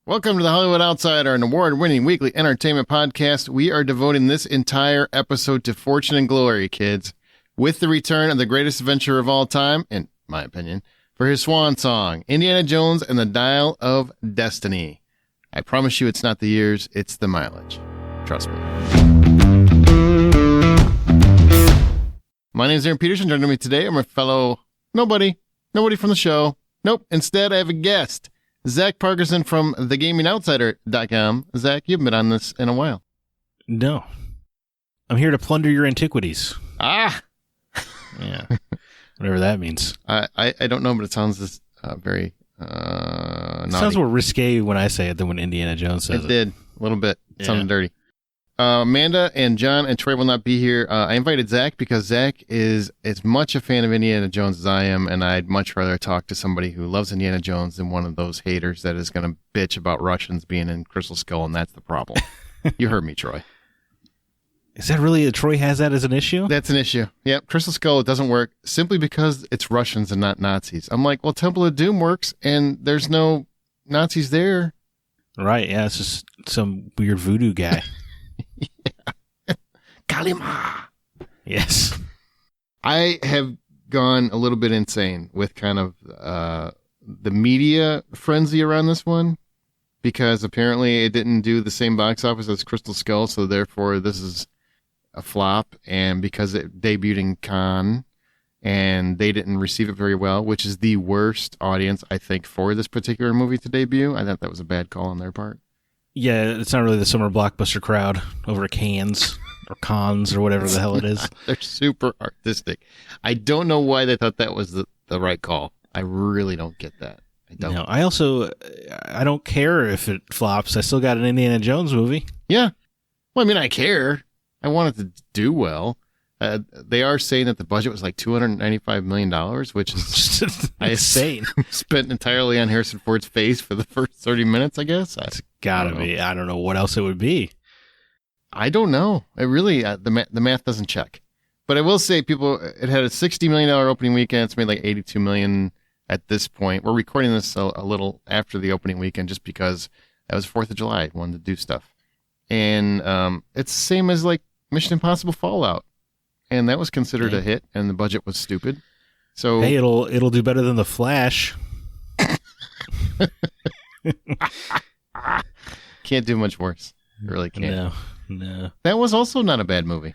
Welcome to the Hollywood Outsider, an award-winning weekly entertainment podcast. We are devoting this entire episode to fortune and glory, kids, with the return of the greatest adventurer of all time, in my opinion, for his swan song, Indiana Jones and the Dial of Destiny. I promise you it's not the years, it's the mileage. Trust me. My name is Aaron Peterson. Joining me today are my fellow nobody from the show. Nope, instead I have a guest. Zach Parkinson from thegamingoutsiders.com. Zach, you haven't been on this in a while. No. I'm here to plunder your antiquities. Ah! Yeah. Whatever that means. I don't know, but it sounds very It sounds more risque when I say it than when Indiana Jones says it. It did. A little bit. It sounded dirty. Amanda and John and Troy will not be here. I invited Zach because Zach is as much a fan of Indiana Jones as I am, and I'd much rather talk to somebody who loves Indiana Jones than one of those haters that is going to bitch about Russians being in Crystal Skull, and that's the problem. You heard me, Troy. Is that really Troy has that as an issue? That's an issue. Yep, Crystal Skull doesn't work simply because it's Russians and not Nazis. I'm like, well, Temple of Doom works, and there's no Nazis there. Right, yeah, it's just some weird voodoo guy. Yeah. Kalima. Yes. I have gone a little bit insane with kind of the media frenzy around this one because apparently it didn't do the same box office as Crystal Skull, so therefore this is a flop, and because it debuted in Cannes and they didn't receive it very well, which is the worst audience, I think, for this particular movie to debut. I thought that was a bad call on their part. Yeah, it's not really the summer blockbuster crowd over at Cannes or Cons or whatever the hell it is. They're super artistic. I don't know why they thought that was the right call. I really don't get that. I don't. No, I don't care if it flops. I still got an Indiana Jones movie. Yeah. Well, I mean, I care. I want it to do well. They are saying that the budget was like $295 million, which is insane. Spent entirely on Harrison Ford's face for the first 30 minutes, I guess. It's gotta be. I don't know what else it would be. I don't know. It really, the math doesn't check. But I will say, it had a $60 million opening weekend. It's made like $82 million at this point. We're recording this a little after the opening weekend just because that was 4th of July. I wanted to do stuff. And it's the same as like Mission Impossible Fallout. And that was considered a hit, and the budget was stupid. So hey, it'll do better than The Flash. Can't do much worse. It really can't. No. That was also not a bad movie.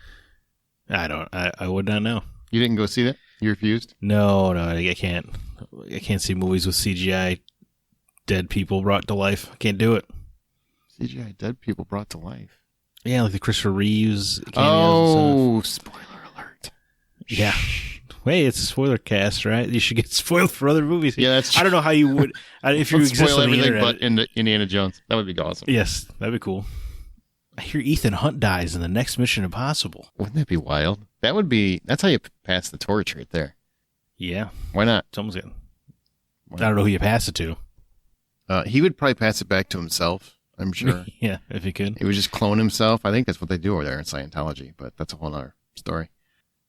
I would not know. You didn't go see that? You refused? No, I can't. I can't see movies with CGI dead people brought to life. I can't do it. CGI dead people brought to life? Yeah, like the Christopher Reeves cameos. Oh, spoiler alert. Yeah. Hey, it's a spoiler cast, right? You should get spoiled for other movies. Yeah, that's true. I don't know how you would, if you exist spoil on the everything internet. but into Indiana Jones. That would be awesome. Yes, that'd be cool. I hear Ethan Hunt dies in the next Mission Impossible. Wouldn't that be wild? That's how you pass the torch right there. Yeah. Why not? Someone's good. I don't know who you pass it to. He would probably pass it back to himself, I'm sure. Yeah, if he could. He would just clone himself. I think that's what they do over there in Scientology, but that's a whole other story.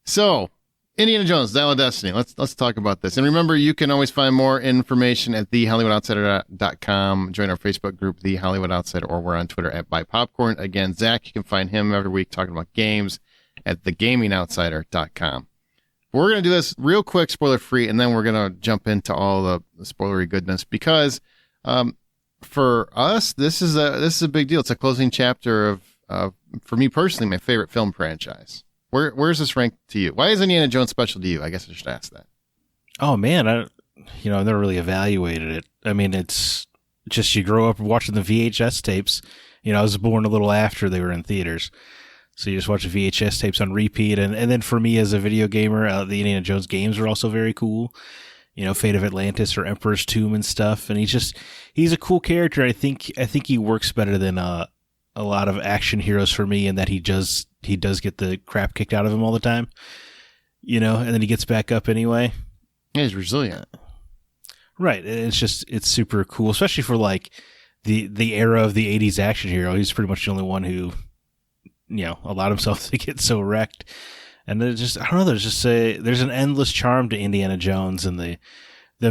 So, Indiana Jones, Dial of Destiny. Let's talk about this. And remember, you can always find more information at thehollywoodoutsiders.com. Join our Facebook group, The Hollywood Outsider, or we're on Twitter at BuyPopcorn. Again, Zach, you can find him every week talking about games at thegamingoutsiders.com. We're going to do this real quick, spoiler-free, and then we're going to jump into all the spoilery goodness because for us, this is a big deal. It's a closing chapter of for me personally, my favorite film franchise. Where's this ranked to you? Why is Indiana Jones special to you? I guess I should ask that. Oh man, I've never really evaluated it. I mean, it's just you grow up watching the VHS tapes. I was born a little after they were in theaters, so you just watch the VHS tapes on repeat. And then for me as a video gamer, the Indiana Jones games were also very cool. Fate of Atlantis or Emperor's Tomb and stuff. And he's a cool character. I think he works better than a lot of action heroes for me in that he does get the crap kicked out of him all the time, and then he gets back up anyway. Yeah, he's resilient. Right. It's super cool, especially for like the era of the 80s action hero. He's pretty much the only one who, allowed himself to get so wrecked. And there's there's an endless charm to Indiana Jones and the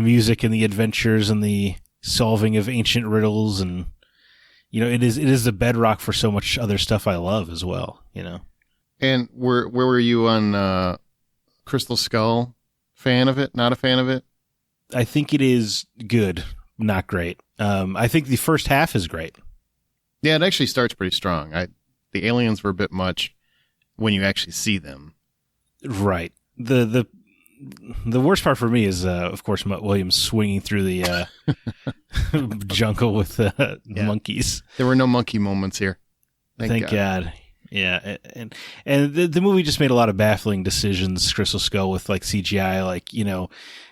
music and the adventures and the solving of ancient riddles and it is the bedrock for so much other stuff I love as well. And where were you on Crystal Skull? Fan of it? Not a fan of it? I think it is good, not great. I think the first half is great. Yeah, it actually starts pretty strong. The aliens were a bit much when you actually see them. Right. The worst part for me is, of course, Mutt Williams swinging through the jungle with monkeys. There were no monkey moments here. Thank God. Yeah, and the movie just made a lot of baffling decisions. Crystal Skull with like CGI,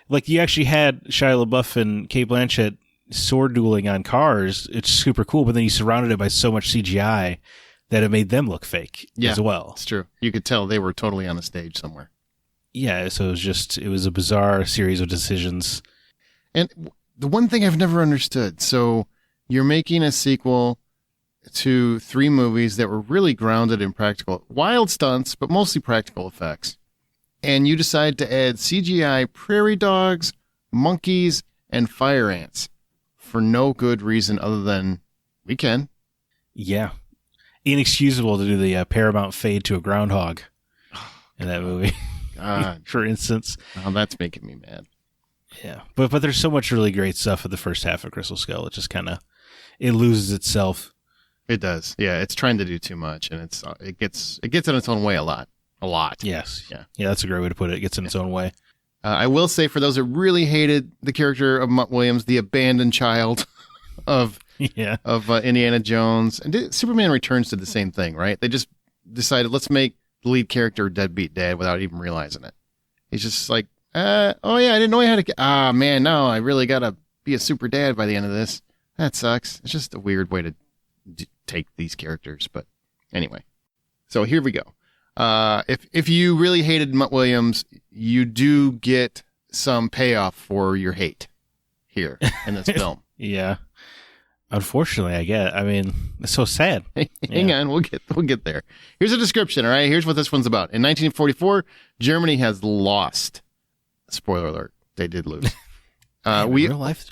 like you actually had Shia LaBeouf and Cate Blanchett sword dueling on cars. It's super cool, but then you surrounded it by so much CGI that it made them look fake as well. It's true. You could tell they were totally on a stage somewhere. Yeah, so it was a bizarre series of decisions. And the one thing I've never understood, so you're making a sequel to 3 movies that were really grounded in practical, wild stunts, but mostly practical effects. And you decide to add CGI prairie dogs, monkeys, and fire ants for no good reason other than we can. Yeah. Inexcusable to do the Paramount fade to a groundhog in that movie. God. For instance. Oh, that's making me mad. Yeah. But there's so much really great stuff in the first half of Crystal Skull. It just it loses itself. It does. Yeah, it's trying to do too much, and it gets in its own way a lot. A lot. Yes. Yeah, that's a great way to put it. It gets in its own way. I will say, for those that really hated the character of Mutt Williams, the abandoned child of Indiana Jones, and Superman Returns did the same thing, right? They just decided, let's make the lead character deadbeat dad without even realizing it. He's just like, I didn't know I had a man, no, I really got to be a super dad by the end of this. That sucks. It's just a weird way to take these characters, but anyway. So here we go. If you really hated Mutt Williams, you do get some payoff for your hate here in this film. Yeah. Unfortunately, it's so sad. Hang on, we'll get there. Here's a description, all right? Here's what this one's about. In 1944, Germany has lost. Spoiler alert, they did lose. Real life?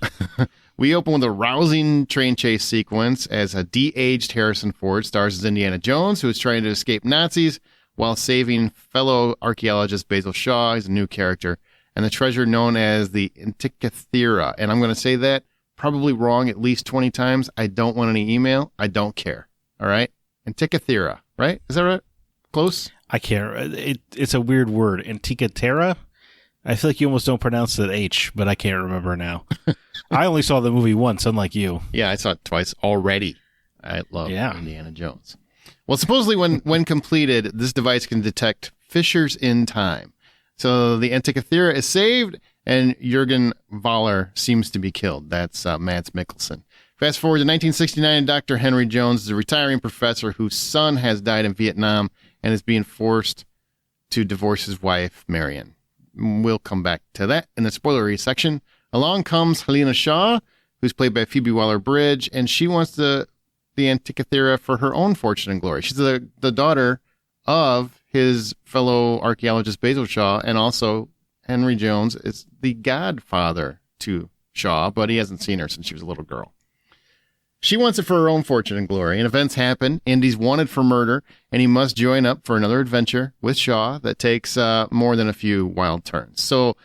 We open with a rousing train chase sequence as a de-aged Harrison Ford stars as Indiana Jones, who is trying to escape Nazis while saving fellow archaeologist Basil Shaw. He's a new character, and the treasure known as the Antikythera. And I'm going to say that probably wrong at least 20 times. I don't want any email. I don't care. All right? Antikythera, right? Is that right? Close? I can't. It's a weird word. Antikythera? I feel like you almost don't pronounce that H, but I can't remember now. I only saw the movie once, unlike you. Yeah, I saw it twice already. I love Indiana Jones. Well, supposedly when completed, this device can detect fissures in time. So the Antikythera is saved, and Jürgen Voller seems to be killed. That's Mads Mikkelsen. Fast forward to 1969, Dr. Henry Jones is a retiring professor whose son has died in Vietnam and is being forced to divorce his wife, Marion. We'll come back to that in the spoilery section. Along comes Helena Shaw, who's played by Phoebe Waller-Bridge, and she wants the Antikythera for her own fortune and glory. She's the daughter of his fellow archaeologist Basil Shaw, and also Henry Jones is the godfather to Shaw, but he hasn't seen her since she was a little girl. She wants it for her own fortune and glory, and events happen. Indy's wanted for murder, and he must join up for another adventure with Shaw that takes more than a few wild turns. So,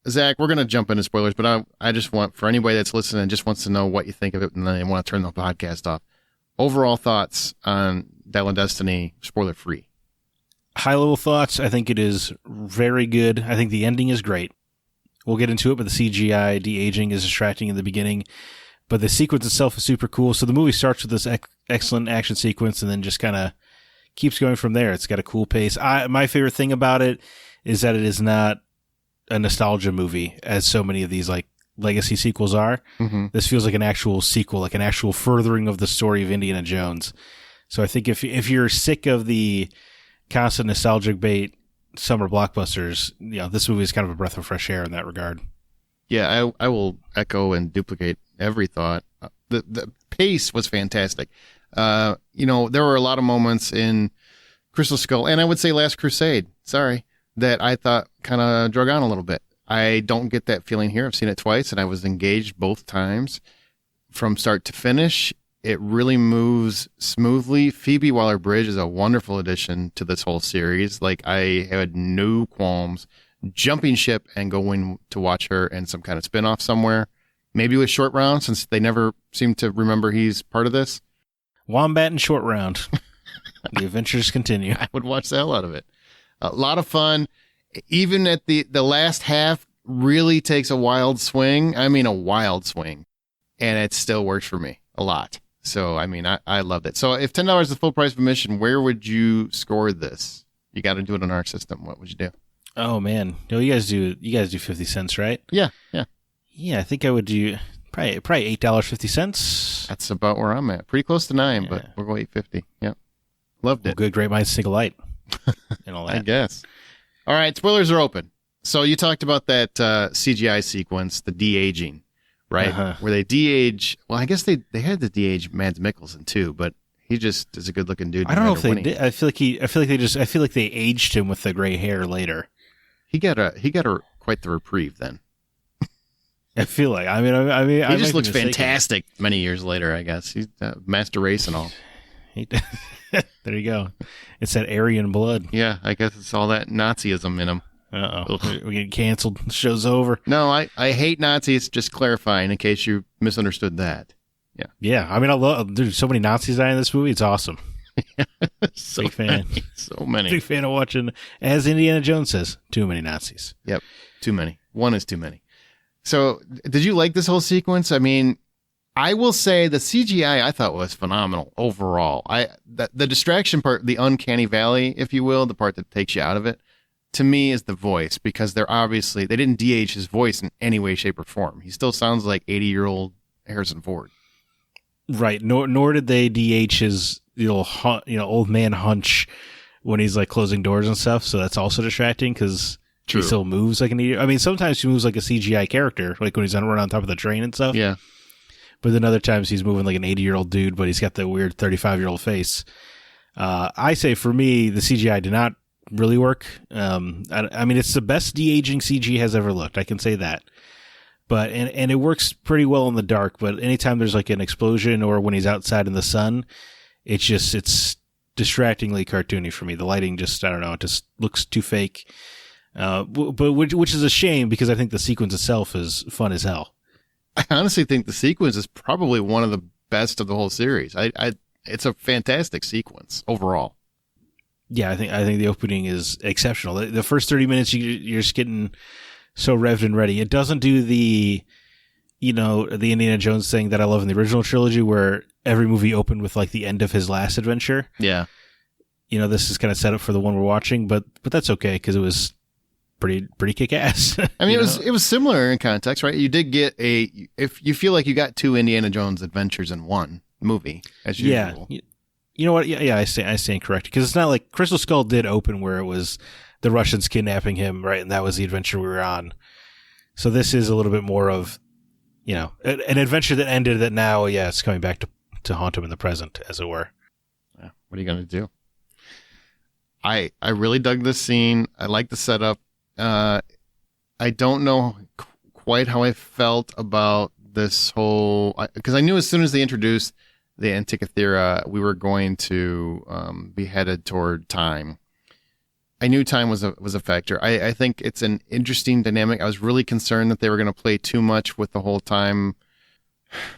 Zach, we're going to jump into spoilers, but I just want, for anybody that's listening and just wants to know what you think of it, and then they want to turn the podcast off, overall thoughts on Dial of Destiny, spoiler-free. High-level thoughts, I think it is very good. I think the ending is great. We'll get into it, but the CGI de-aging is distracting in the beginning. But the sequence itself is super cool. So the movie starts with this excellent action sequence and then just kind of keeps going from there. It's got a cool pace. My favorite thing about it is that it is not a nostalgia movie, as so many of these like legacy sequels are. Mm-hmm. This feels like an actual sequel, like an actual furthering of the story of Indiana Jones. So I think if you're sick of the constant nostalgic bait summer blockbusters, this movie is kind of a breath of fresh air in that regard. Yeah, I will echo and duplicate every thought. The pace was fantastic. There were a lot of moments in Crystal Skull, and I would say Last Crusade, that I thought kind of drug on a little bit. I don't get that feeling here. I've seen it twice, and I was engaged both times from start to finish. It really moves smoothly. Phoebe Waller-Bridge is a wonderful addition to this whole series. Like, I had no qualms jumping ship and going to watch her in some kind of spinoff somewhere. Maybe with Short Round, since they never seem to remember he's part of this. Wombat and Short Round. The adventures continue. I would watch the hell out of it. A lot of fun. Even at the last half really takes a wild swing. I mean, a wild swing. And it still works for me a lot. So, I mean, I loved it. So if $10 is the full price of admission, where would you score this? You got to do it on our system. What would you do? Oh, man. No, you guys do 50 cents, right? Yeah. Yeah, I think I would do probably $8.50. That's about where I'm at. Pretty close to $9, but we'll go $8.50. Yep. Loved it. Well, good, great minds think alike. And all that. I guess. All right, spoilers are open. So you talked about that CGI sequence, the de-aging, right? Uh-huh. Where they de-age. Well, I guess they had to de-age Mads Mikkelsen too, but he just is a good-looking dude. I don't know if they did. I feel like they aged him with the gray hair later. He got quite the reprieve then. I feel like. I mean, he just looks fantastic many years later. I guess he's master race and all. There you go. It's that Aryan blood. Yeah, I guess it's all that Nazism in him. Uh-oh. We get canceled. The show's over. No, I hate Nazis. Just clarifying in case you misunderstood that. Yeah. Yeah. I mean, there's so many Nazis die in this movie. It's awesome. So big fan. So many. Big fan of watching, as Indiana Jones says, too many Nazis. Yep. Too many. One is too many. So, did you like this whole sequence? I mean, I will say the CGI I thought was phenomenal overall. The distraction part, the uncanny valley, if you will, the part that takes you out of it, to me is the voice, because they didn't de-age his voice in any way, shape, or form. He still sounds like 80-year-old Harrison Ford. Right. Nor did they de-age his old man hunch when he's like closing doors and stuff. So that's also distracting because he still moves like an idiot. I mean, sometimes he moves like a CGI character, like when he's running on top of the train and stuff. Yeah. But then other times he's moving like an 80-year-old dude, but he's got the weird 35-year-old face. I say for me, the CGI did not really work. I mean, it's the best de-aging CG has ever looked. I can say that. But and it works pretty well in the dark. But anytime there's like an explosion or when he's outside in the sun, it's distractingly cartoony for me. The lighting just, I don't know, it just looks too fake. But which is a shame because I think the sequence itself is fun as hell. I honestly think the sequence is probably one of the best of the whole series. It's a fantastic sequence overall. Yeah, I think the opening is exceptional. The first 30 minutes, you're just getting so revved and ready. It doesn't do the Indiana Jones thing that I love in the original trilogy, where every movie opened with like the end of his last adventure. Yeah, this is kind of set up for the one we're watching, but that's okay because it was pretty kick-ass. I mean, it was similar in context, right? You did get if you feel like you got two Indiana Jones adventures in one movie, as usual. Yeah. You know what? Yeah, I stand corrected because it's not like Crystal Skull did open where it was the Russians kidnapping him, right? And that was the adventure we were on. So this is a little bit more of, an adventure that ended that now, it's coming back to haunt him in the present, as it were. Yeah, what are you going to do? I really dug this scene. I like the setup. I don't know quite how I felt about this whole, because I knew as soon as they introduced the Antikythera, we were going to be headed toward time. I knew time was a factor. I think it's an interesting dynamic. I was really concerned that they were going to play too much with the whole time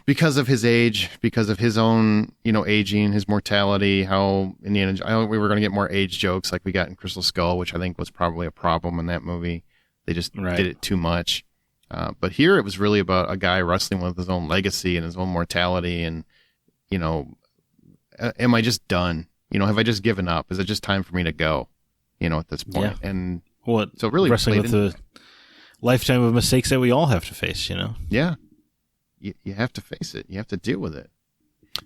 because of his age, because of his own, aging, his mortality, how we were going to get more age jokes like we got in Crystal Skull, which I think was probably a problem in that movie. They just did it too much. But here it was really about a guy wrestling with his own legacy and his own mortality. And, am I just done? Have I just given up? Is it just time for me to go, at this point? Yeah. And so really wrestling with the lifetime of mistakes that we all have to face, Yeah. You have to face it. You have to deal with it.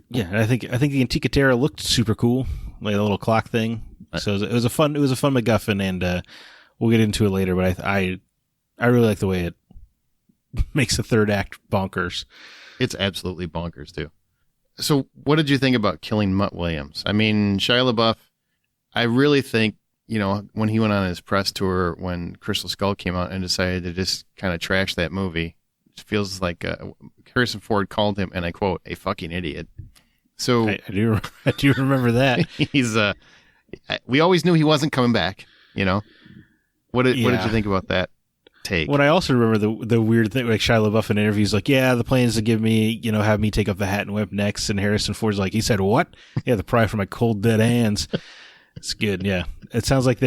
Yeah, and I think the Antikythera looked super cool, like a little clock thing. So it was a fun MacGuffin, and we'll get into it later. But I really like the way it makes the third act bonkers. It's absolutely bonkers too. So, what did you think about killing Mutt Williams? I mean, Shia LaBeouf. I really think when he went on his press tour when Crystal Skull came out and decided to just kind of trash that movie. Feels like Harrison Ford called him, and I quote, a fucking idiot. So I do remember that. he's we always knew he wasn't coming back. You know, what did you think about that take? What I also remember the weird thing, like Shia LaBeouf in interviews, like, yeah, the plans to give me, have me take off the hat and whip next, and Harrison Ford's like, he said what? Yeah, the pry from my cold dead hands. It's good. Yeah, it sounds like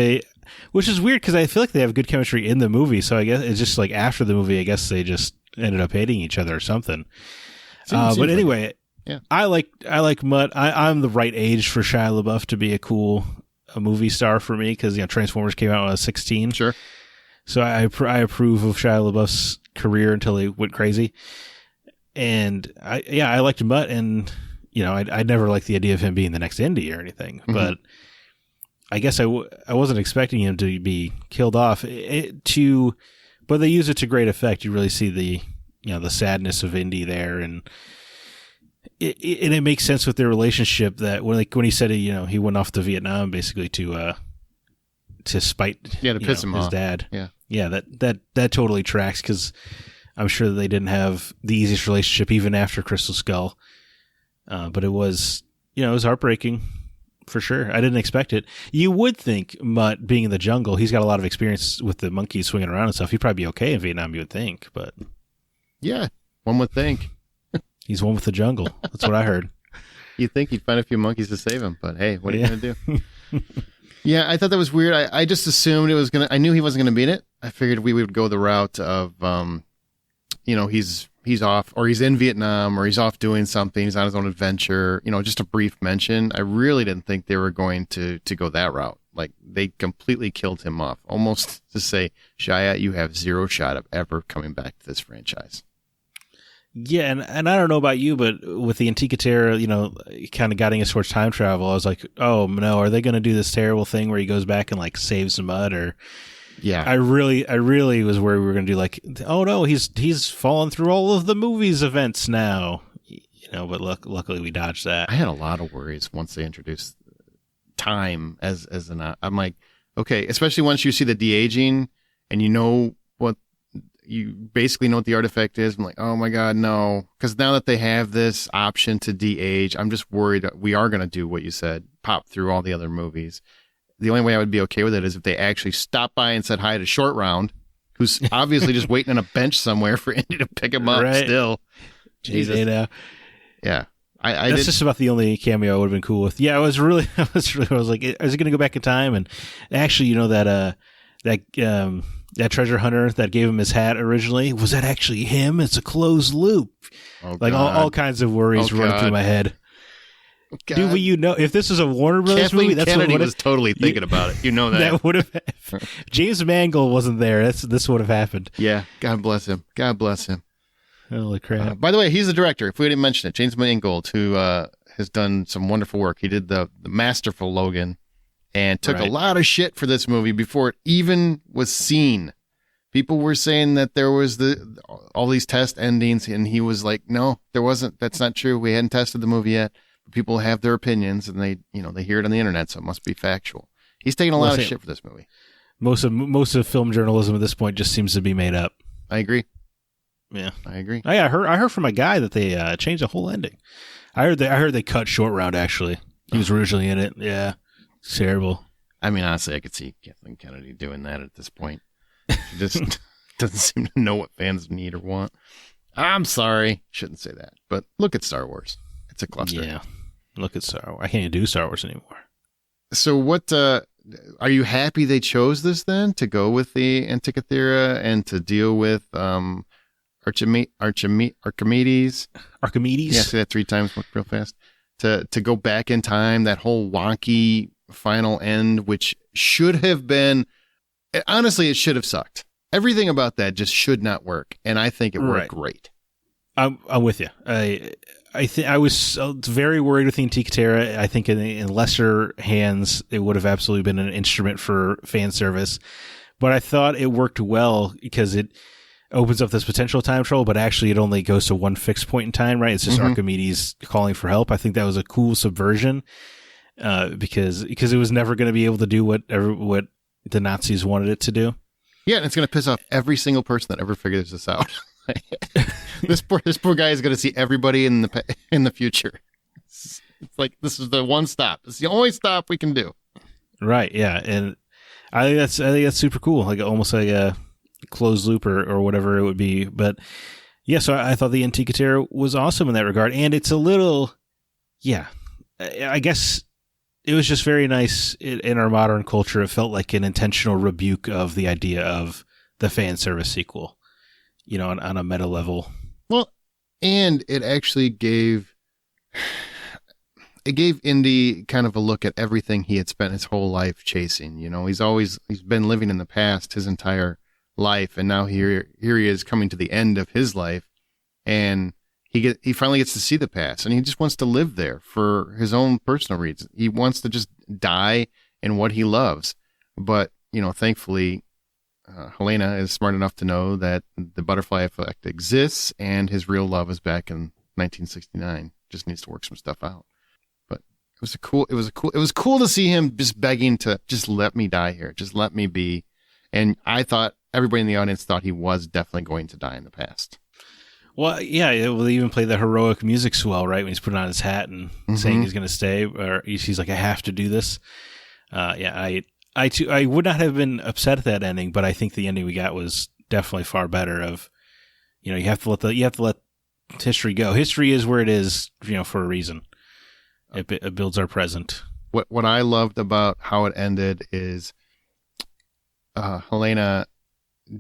which is weird because I feel like they have good chemistry in the movie. So I guess it's just like after the movie, I guess they just ended up hating each other or something. But anyway, yeah, I like Mutt. I'm the right age for Shia LaBeouf to be a movie star for me because Transformers came out when I was 16. Sure. So I approve of Shia LaBeouf's career until he went crazy, and I liked Mutt, and I never liked the idea of him being the next Indy or anything, Mm-hmm. but I guess I wasn't expecting him to be killed off. But they use it to great effect. You really see the sadness of Indy there, and it makes sense with their relationship that when he said he went off to Vietnam basically to spite to piss him his off. dad. Yeah, that totally tracks because I'm sure that they didn't have the easiest relationship even after Crystal Skull. But it was it was heartbreaking. For sure. I didn't expect it. You would think Mutt being in the jungle, he's got a lot of experience with the monkeys swinging around and stuff. He'd probably be okay in Vietnam, you would think, but yeah, one would think. He's one with the jungle. That's what I heard. You'd think he'd find a few monkeys to save him, but hey, what are you going to do? Yeah, I thought that was weird. I just assumed I knew he wasn't going to beat it. I figured we would go the route of, he's off, or he's in Vietnam, or he's off doing something. He's on his own adventure. Just a brief mention. I really didn't think they were going to go that route. Like, they completely killed him off, almost to say, Shia, you have zero shot of ever coming back to this franchise. Yeah, and I don't know about you, but with the Antikythera, kind of guiding us towards time travel, I was like, oh no, are they going to do this terrible thing where he goes back and like saves the Mutt? Or yeah, I really was worried we were going to do like, oh no, he's fallen through all of the movie's events now, But luckily we dodged that. I had a lot of worries once they introduced time as I'm like, okay, especially once you see the de-aging and you basically know what the artifact is. I'm like, oh my God, no. Because now that they have this option to de-age, I'm just worried that we are going to do what you said, pop through all the other movies. The only way I would be okay with it is if they actually stopped by and said hi to Short Round, who's obviously just waiting on a bench somewhere for Indy to pick him up still. Jesus. Yeah. That's just about the only cameo I would have been cool with. Yeah, I was like, is it going to go back in time? And actually, that treasure hunter that gave him his hat originally, was that actually him? It's a closed loop. Oh, like all kinds of worries running through my head. God. Dude, if this is a Warner Brothers Kathleen movie, that's Kennedy was totally thinking about it. You know that. That would have. James Mangold wasn't there. This would have happened. Yeah. God bless him. God bless him. Holy crap. By the way, he's the director. If we didn't mention it, James Mangold, who has done some wonderful work. He did the masterful Logan and took a lot of shit for this movie before it even was seen. People were saying that there was all these test endings, and he was like, no, there wasn't. That's not true. We hadn't tested the movie yet. But people have their opinions, and they hear it on the internet, so it must be factual. He's taking a lot of shit for this movie. Most of film journalism at this point just seems to be made up. I agree. Yeah, I agree. I heard from a guy that they changed the whole ending. I heard they cut Short Round. Actually, he was originally in it. Yeah, it's terrible. I mean, honestly, I could see Kathleen Kennedy doing that at this point. She just doesn't seem to know what fans need or want. I'm sorry, shouldn't say that. But look at Star Wars. It's a cluster. Yeah, look at Star Wars. I can't even do Star Wars anymore. So what? Are you happy they chose this then to go with the Antikythera and to deal with Archimedes? Yeah, say that 3 times real fast. To go back in time, that whole wonky final end, which should have been, honestly, it should have sucked. Everything about that just should not work, and I think it worked great. I'm with you. I was very worried with the Antikythera. I think in lesser hands, it would have absolutely been an instrument for fan service. But I thought it worked well because it opens up this potential time travel, but actually it only goes to one fixed point in time, right? It's just Archimedes calling for help. I think that was a cool subversion because it was never going to be able to do what the Nazis wanted it to do. Yeah, and it's going to piss off every single person that ever figures this out. This poor guy is going to see everybody in the future. It's like, this is the one stop. It's the only stop we can do. Right. Yeah. And I think that's super cool. Like almost like a closed loop or whatever it would be. But yeah, so I thought the Antikythera was awesome in that regard. And it's a little, yeah, I guess it was just very nice in our modern culture. It felt like an intentional rebuke of the idea of the fan service sequel, you know, on a meta level. Well, and it actually gave Indy kind of a look at everything he had spent his whole life chasing. You know, he's been living in the past his entire life, and now here he is coming to the end of his life, and he finally gets to see the past, and he just wants to live there for his own personal reasons. He wants to just die in what he loves. But, you know, thankfully, Helena is smart enough to know that the butterfly effect exists, and his real love is back in 1969. Just needs to work some stuff out. But it was cool to see him just begging to just let me die here. Just let me be. And I thought everybody in the audience thought he was definitely going to die in the past. Well, yeah, they even play the heroic music swell, right? When he's putting on his hat and saying he's going to stay, or he's like, I have to do this. I would not have been upset at that ending, but I think the ending we got was definitely far better. Of, you know, you have to let history go. History is where it is, you know, for a reason. It builds our present. What I loved about how it ended is Helena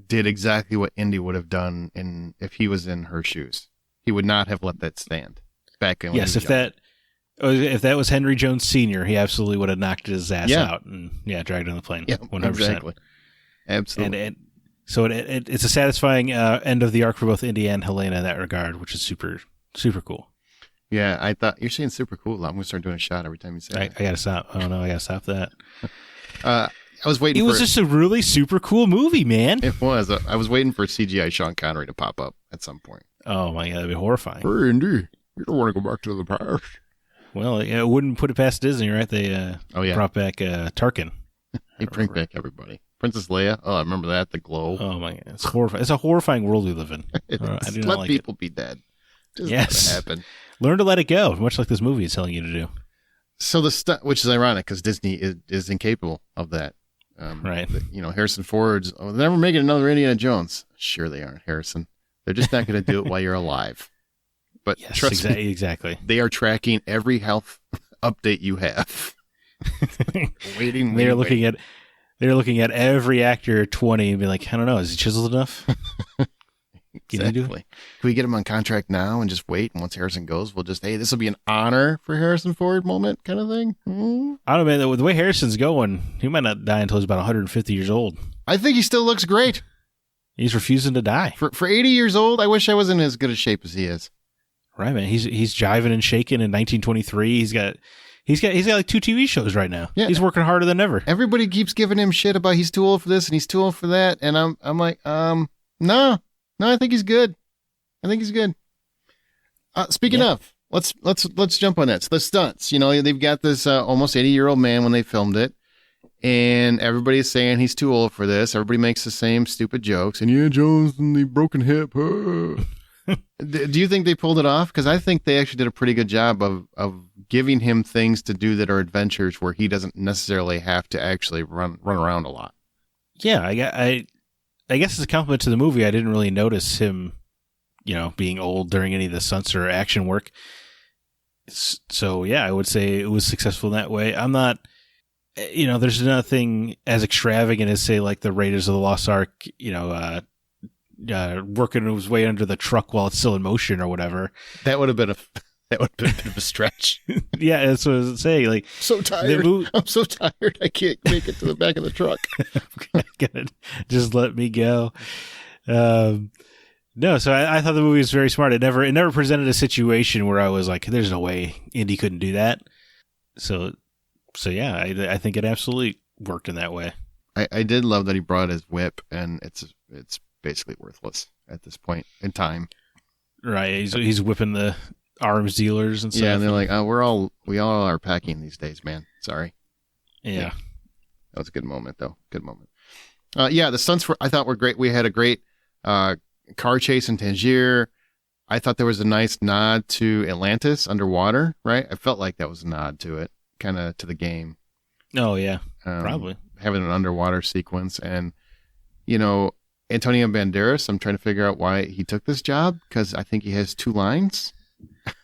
did exactly what Indy would have done if he was in her shoes. He would not have let that stand back in. Yes, if that was Henry Jones Sr., he absolutely would have knocked his ass out and dragged on the plane. Yeah, 100%. Exactly. Absolutely. And so it's a satisfying end of the arc for both Indy and Helena in that regard, which is super, super cool. Yeah, I thought you're saying super cool. I'm going to start doing a shot every time you say that. I got to stop. Oh, no, I got to stop that. I was waiting. It was just a really super cool movie, man. It was. I was waiting for CGI Sean Connery to pop up at some point. Oh my god, that'd be horrifying. Hey, Indy, you don't want to go back to the past. Well, it wouldn't put it past Disney, right? They brought back Tarkin. They bring back everybody. Princess Leia. Oh, I remember that. The glow. Oh my god, it's horrifying. It's a horrifying world we live in. I do not let like people be dead. Just let it happen. Learn to let it go, much like this movie is telling you to do. So which is ironic because Disney is incapable of that. Right. You know, Harrison Ford's, they're never making another Indiana Jones. Sure they aren't, Harrison. They're just not going to do it while you're alive. But yes, trust me, exactly. They are tracking every health update you have. They're looking at every actor 20 and be like, I don't know, is he chiseled enough? Exactly. Can we get him on contract now and just wait? And once Harrison goes, we'll just, hey, this will be an honor for Harrison Ford moment kind of thing. I don't know, man. The way Harrison's going, he might not die until he's about 150 years old. I think he still looks great. He's refusing to die. For 80 years old, I wish I was in as good a shape as he is. Right, man. He's jiving and shaking in 1923. He's got like 2 TV shows right now. Yeah. He's working harder than ever. Everybody keeps giving him shit about he's too old for this and he's too old for that. And I'm like, no, I think he's good. Speaking of, let's jump on that. So the stunts, you know, they've got this almost 80-year-old man when they filmed it, and everybody's saying he's too old for this. Everybody makes the same stupid jokes. And Jones and the broken hip. Do you think they pulled it off? Because I think they actually did a pretty good job of giving him things to do that are adventures where he doesn't necessarily have to actually run around a lot. Yeah, I guess as a compliment to the movie, I didn't really notice him, you know, being old during any of the stunts or action work. So, yeah, I would say it was successful in that way. I'm not, you know, there's nothing as extravagant as, say, like the Raiders of the Lost Ark, you know, working his way under the truck while it's still in motion or whatever. That would have been a bit of a stretch. Yeah, that's what I was saying. Like, so tired. I'm so tired. I can't make it to the back of the truck. Just let me go. No, so I thought the movie was very smart. It never presented a situation where I was like, "There's no way Indy couldn't do that." So yeah, I think it absolutely worked in that way. I did love that he brought his whip, and it's basically worthless at this point in time. Right, he's whipping the arms dealers and stuff. Yeah, and they're like, "Oh, we all are packing these days, man. Sorry." Yeah. That was a good moment, though. Good moment. Yeah, the stunts I thought were great. We had a great car chase in Tangier. I thought there was a nice nod to Atlantis underwater, right? I felt like that was a nod to it, kind of to the game. Oh, yeah, probably. Having an underwater sequence. And, you know, Antonio Banderas, I'm trying to figure out why he took this job, because I think he has 2 lines.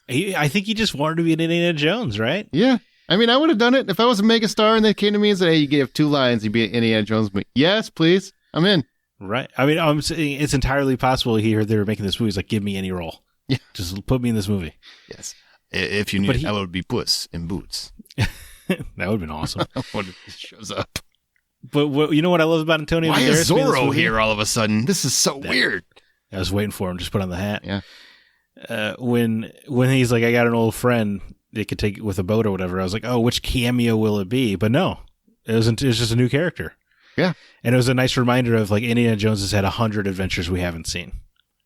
I think he just wanted to be an Indiana Jones, right? Yeah. I mean, I would have done it if I was a megastar and they came to me and said, hey, you give 2 lines, you'd be an Indiana Jones movie. Yes, please. I'm in. Right. I mean, I'm saying it's entirely possible he heard they were making this movie. He's like, give me any role. Yeah. Just put me in this movie. Yes. If you need, I would be Puss in Boots. That would have been awesome. What if he shows up? But you know what I love about Antonio Why Banderas? is Zorro here all of a sudden? This is so weird. I was waiting for him. Just put on the hat. Yeah. When he's like, I got an old friend they could take with a boat or whatever. I was like, oh, which cameo will it be? But no, it was just a new character. Yeah. And it was a nice reminder of like Indiana Jones has had 100 adventures we haven't seen.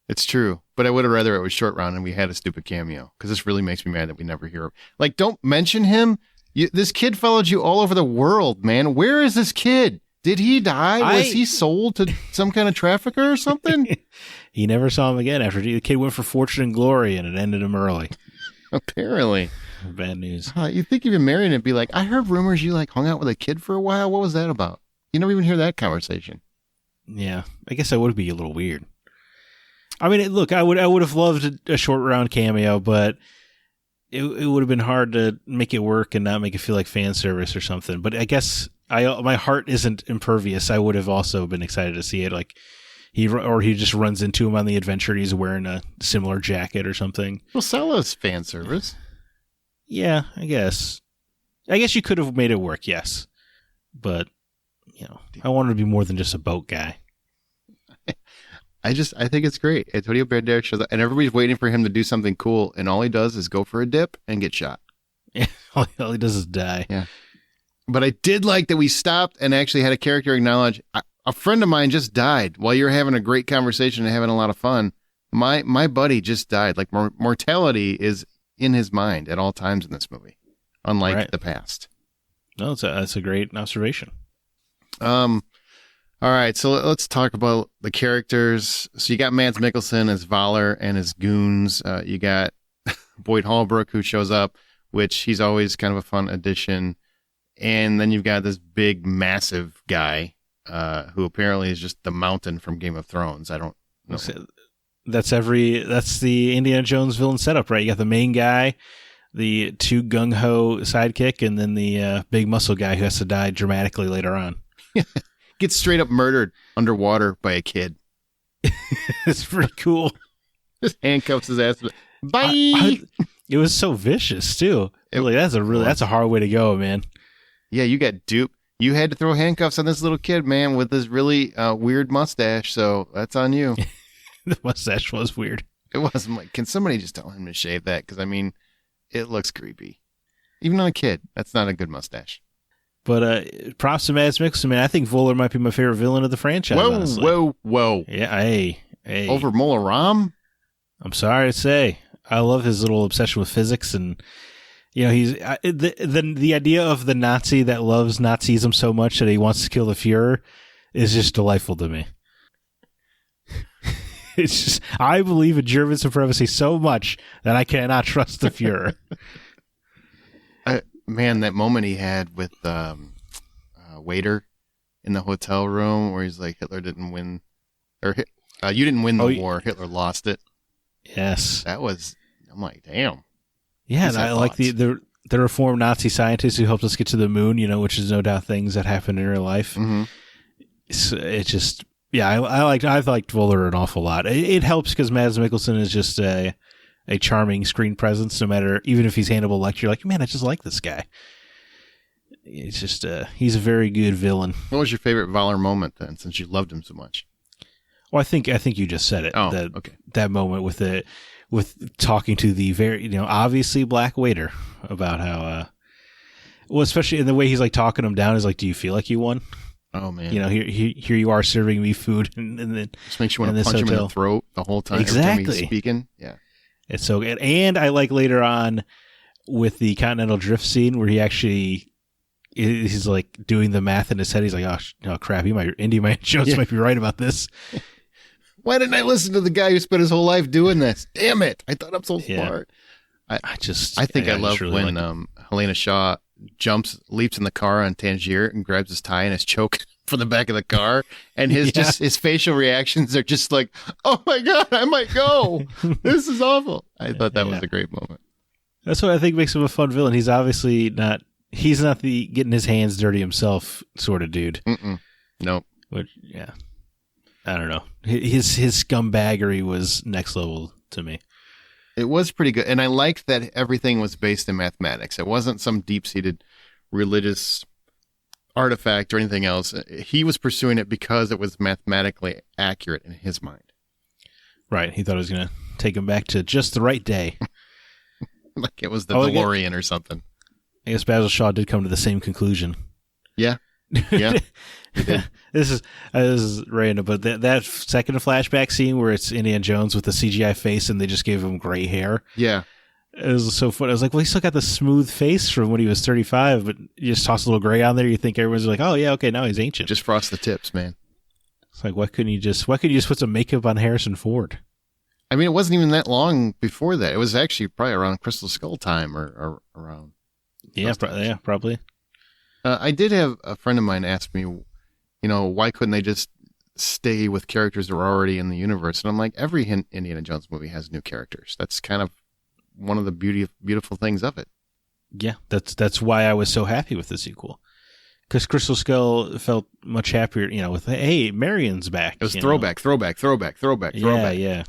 It's true. But I would have rather it was Short Round and we had a stupid cameo, because this really makes me mad that we never hear. Like, don't mention him. This kid followed you all over the world, man. Where is this kid? Did he die? Was he sold to some kind of trafficker or something? He never saw him again after the kid went for fortune and glory, and it ended him early. Apparently. Bad news. You'd think you'd been married and it'd be like, I heard rumors you like hung out with a kid for a while. What was that about? You never even hear that conversation. Yeah, I guess that would be a little weird. I mean, look, I would have loved a Short Round cameo, but it would have been hard to make it work and not make it feel like fan service or something. But I guess my heart isn't impervious. I would have also been excited to see it. Like he just runs into him on the adventure. He's wearing a similar jacket or something. Well, sell us fan service. Yeah, I guess you could have made it work. Yes, but you know, I wanted to be more than just a boat guy. I think it's great. Antonio Banderas shows up, and everybody's waiting for him to do something cool, and all he does is go for a dip and get shot. Yeah, all he does is die. Yeah. But I did like that we stopped and actually had a character acknowledge, a friend of mine just died while you're having a great conversation and having a lot of fun. My buddy just died. Like, mortality is in his mind at all times in this movie, unlike the past. No, that's a great observation. All right, so let's talk about the characters. So you got Mads Mikkelsen as Voller and his goons. You got Boyd Holbrook, who shows up, which he's always kind of a fun addition. And then you've got this big, massive guy who apparently is just the mountain from Game of Thrones. I don't know. That's the Indiana Jones villain setup, right? You got the main guy, the 2 gung-ho sidekick, and then the big muscle guy who has to die dramatically later on. Gets straight up murdered underwater by a kid. It's pretty cool. Just handcuffs his ass. Bye. It was so vicious too. That's a hard way to go, man. Yeah, you got duped. You had to throw handcuffs on this little kid, man, with this really weird mustache. So that's on you. The mustache was weird. It was. I'm like, can somebody just tell him to shave that? Because I mean, it looks creepy. Even on a kid, that's not a good mustache. But props to Mads Mikkelsen, man. I think Voller might be my favorite villain of the franchise. Whoa. Yeah, hey. Over Mola Ram? I'm sorry to say. I love his little obsession with physics, and you know, he's the idea of the Nazi that loves Nazism so much that he wants to kill the Fuhrer is just delightful to me. It's just, I believe in German supremacy so much that I cannot trust the Fuhrer. Man, that moment he had with waiter in the hotel room where he's like, Hitler didn't win, or you didn't win the war, Hitler lost it. Yes. That was, I'm like, damn. Yeah, and I like the reformed Nazi scientist who helped us get to the moon, you know, which is no doubt things that happen in real life. Mm-hmm. It just, yeah, I liked Voller an awful lot. It helps because Mads Mikkelsen is just a charming screen presence, no matter, even if he's Hannibal Lecter, you're like, man, I just like this guy. It's just, he's a very good villain. What was your favorite Voller moment then, since you loved him so much? Well, I think you just said it. Oh, okay. That moment with talking to the very, you know, obviously black waiter about how, well, especially in the way he's like talking him down, is like, do you feel like you won? Oh man, you know, here you are serving me food, and then just makes you want to punch him in the throat the whole time. Exactly, every time he's speaking. Yeah, it's so good. And I like later on with the Continental Drift scene where he's like doing the math in his head. He's like, oh crap, Indy Jones might be right about this. Why didn't I listen to the guy who spent his whole life doing this? Damn it. I thought I'm so smart. I think I love really when Helena Shaw leaps in the car on Tangier and grabs his tie and his choke from the back of the car. And his facial reactions are just like, oh my God, I might go. This is awful. I thought that was a great moment. That's what I think makes him a fun villain. He's obviously not the getting his hands dirty himself sort of dude. Nope. Which, I don't know. His scumbaggery was next level to me. It was pretty good. And I liked that everything was based in mathematics. It wasn't some deep-seated religious artifact or anything else. He was pursuing it because it was mathematically accurate in his mind. Right. He thought it was going to take him back to just the right day. Like it was the DeLorean or something. I guess Basil Shaw did come to the same conclusion. Yeah. Yeah. This is random, but that second flashback scene where it's Indiana Jones with the CGI face and they just gave him gray hair. Yeah. It was so funny. I was like, well, he still got the smooth face from when he was 35, but you just toss a little gray on there. You think everyone's like, oh yeah, okay, now he's ancient. Just frost the tips, man. It's like, why couldn't you just put some makeup on Harrison Ford? I mean, it wasn't even that long before that. It was actually probably around Crystal Skull time or around. Yeah, probably. I did have a friend of mine ask me, why couldn't they just stay with characters that were already in the universe? And I'm like, every Indiana Jones movie has new characters. That's kind of one of the beautiful things of it. Yeah, that's why I was so happy with the sequel. Because Crystal Skull felt much happier, with, hey, Marion's back. It was throwback. Yeah.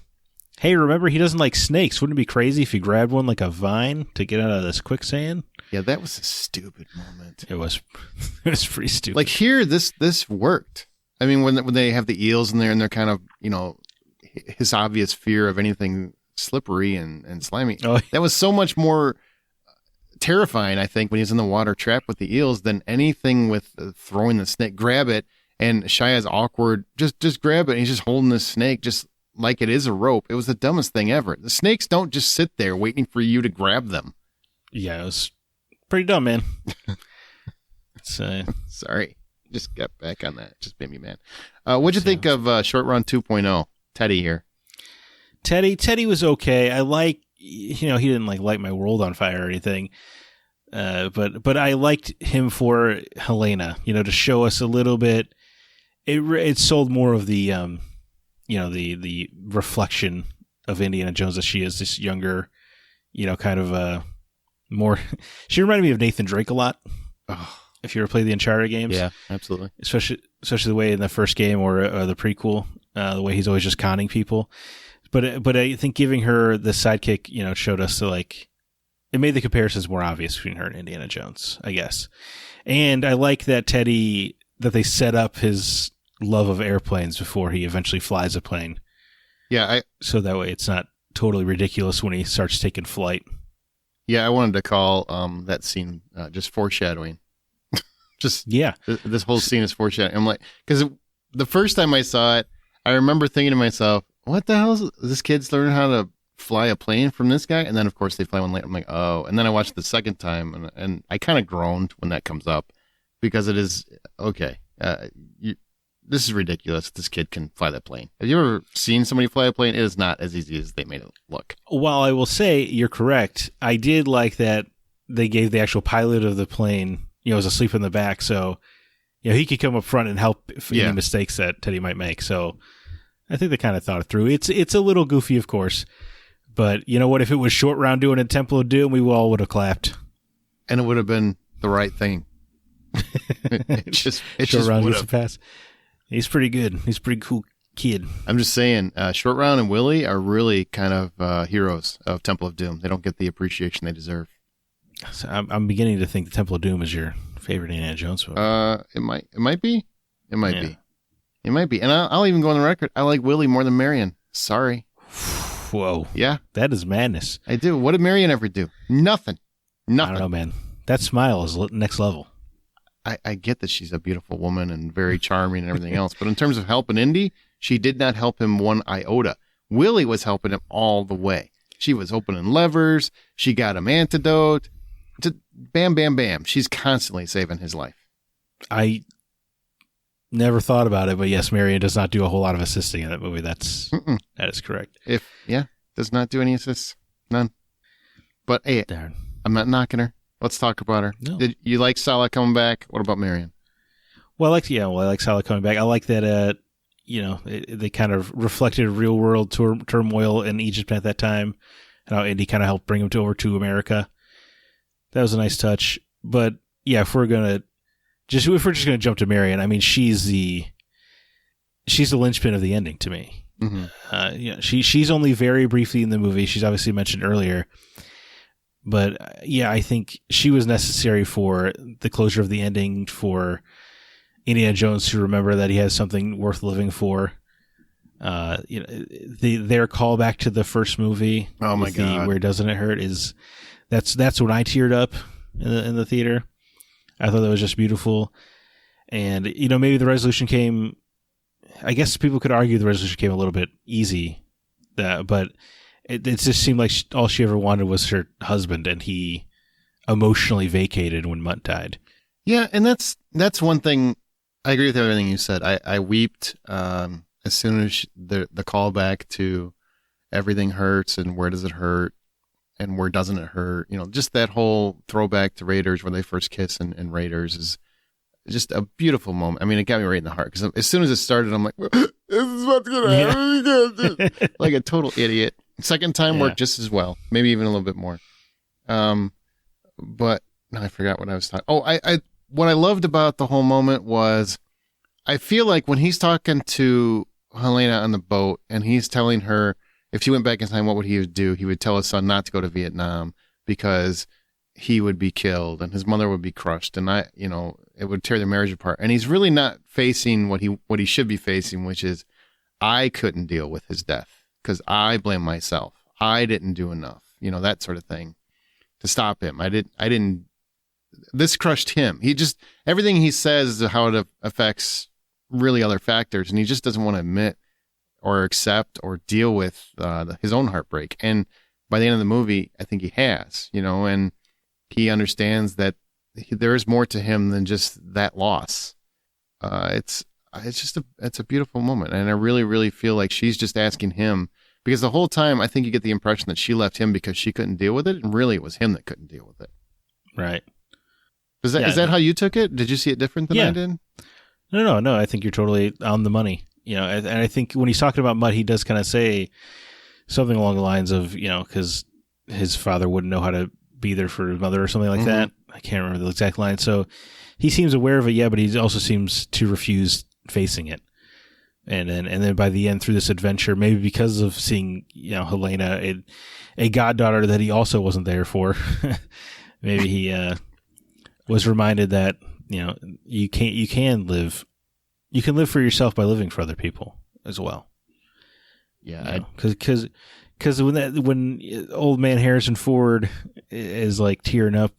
Hey, remember, he doesn't like snakes. Wouldn't it be crazy if he grabbed one like a vine to get out of this quicksand? Yeah, that was a stupid moment. It was pretty stupid. Like here, this worked. I mean, when they have the eels in there and they're kind of, his obvious fear of anything slippery and slimy. Oh. That was so much more terrifying, I think, when he's in the water trapped with the eels than anything with throwing the snake. Grab it, and Shia's awkward. Just grab it, and he's just holding the snake just like it is a rope. It was the dumbest thing ever. The snakes don't just sit there waiting for you to grab them. Yeah, it was pretty dumb, man. Sorry. Just got back on that. Just made me mad. What'd you think of Short Round 2.0? Teddy here. Teddy was okay. I like, he didn't light my world on fire or anything. But I liked him for Helena, to show us a little bit. It sold more of the, the reflection of Indiana Jones that she is, this younger, kind of more. She reminded me of Nathan Drake a lot. Oh. If you ever played the Uncharted games. Yeah, absolutely. Especially the way in the first game or the prequel, the way he's always just conning people. But I think giving her the sidekick, showed us it made the comparisons more obvious between her and Indiana Jones, I guess. And I like that that they set up his love of airplanes before he eventually flies a plane. Yeah. So that way it's not totally ridiculous when he starts taking flight. Yeah, I wanted to call that scene just foreshadowing. This whole scene is foreshadowing. I'm like, because the first time I saw it, I remember thinking to myself, what the hell is this kid's learning how to fly a plane from this guy? And then, of course, they fly one later. I'm like, oh. And then I watched the second time, and I kind of groaned when that comes up because it is, okay, this is ridiculous. This kid can fly that plane. Have you ever seen somebody fly a plane? It is not as easy as they made it look. While I will say you're correct, I did like that they gave the actual pilot of the plane, was asleep in the back. So, he could come up front and help any mistakes that Teddy might make. So I think they kind of thought it through. It's a little goofy, of course. But you know what? If it was Short Round doing a Temple of Doom, we all would have clapped. And it would have been the right thing. it just would have passed. He's pretty good. He's a pretty cool kid. I'm just saying, Short Round and Willie are really kind of heroes of Temple of Doom. They don't get the appreciation they deserve. So I'm beginning to think the Temple of Doom is your favorite Indiana Jones movie. It might be. It might be. And I'll even go on the record. I like Willie more than Marion. Sorry. Whoa. Yeah. That is madness. I do. What did Marion ever do? Nothing. I don't know, man. That smile is next level. I get that she's a beautiful woman and very charming and everything else, but in terms of helping Indy, she did not help him one iota. Willie was helping him all the way. She was opening levers. She got him antidote. Bam, bam, bam. She's constantly saving his life. Never thought about it, but yes, Marion does not do a whole lot of assisting in that movie. That is correct. Does not do any assists. None. But hey, Darn. I'm not knocking her. Let's talk about her. No. Did you like Salah coming back? What about Marion? Well, I like Salah coming back. I like that, they kind of reflected real world turmoil in Egypt at that time, and how Indy kind of helped bring him over to America. That was a nice touch. But yeah, if we're just gonna jump to Marion, I mean, she's the linchpin of the ending to me. Mm-hmm. She's only very briefly in the movie. She's obviously mentioned earlier. But I think she was necessary for the closure of the ending, for Indiana Jones to remember that he has something worth living for. Their callback to the first movie. Oh my God! Where doesn't it hurt? That's when I teared up in the theater. I thought that was just beautiful, and maybe the resolution came. I guess people could argue the resolution came a little bit easy, but. It just seemed like all she ever wanted was her husband, and he emotionally vacated when Mutt died. Yeah, and that's one thing. I agree with everything you said. I wept as soon as the callback to everything hurts and where does it hurt and where doesn't it hurt. Just that whole throwback to Raiders where they first kiss and Raiders is just a beautiful moment. I mean, it got me right in the heart because as soon as it started, I'm like, this is what's gonna happen. Like a total idiot. Second time worked just as well, maybe even a little bit more. But I forgot what I was talking. Oh, what I loved about the whole moment was, I feel like when he's talking to Helena on the boat and he's telling her if she went back in time, what would he do? He would tell his son not to go to Vietnam because he would be killed and his mother would be crushed, and it would tear their marriage apart. And he's really not facing what he should be facing, which is, I couldn't deal with his death. Because I blame myself. I didn't do enough, that sort of thing to stop him. I didn't, this crushed him. Everything he says is how it affects really other factors. And he just doesn't want to admit or accept or deal with his own heartbreak. And by the end of the movie, I think he has, and he understands that there is more to him than just that loss. It's a beautiful moment. And I really, really feel like she's just asking him, because the whole time I think you get the impression that she left him because she couldn't deal with it. And really it was him that couldn't deal with it. Right. Is that how you took it? Did you see it different than I did? No. I think you're totally on the money. And I think when he's talking about Mutt, he does kind of say something along the lines of, because his father wouldn't know how to be there for his mother or something like that. I can't remember the exact line. So he seems aware of it, but he also seems to refuse facing it, and then by the end, through this adventure, maybe because of seeing Helena, a goddaughter that he also wasn't there for, maybe he was reminded that you can live for yourself by living for other people as well. Yeah, because when old man Harrison Ford is like tearing up,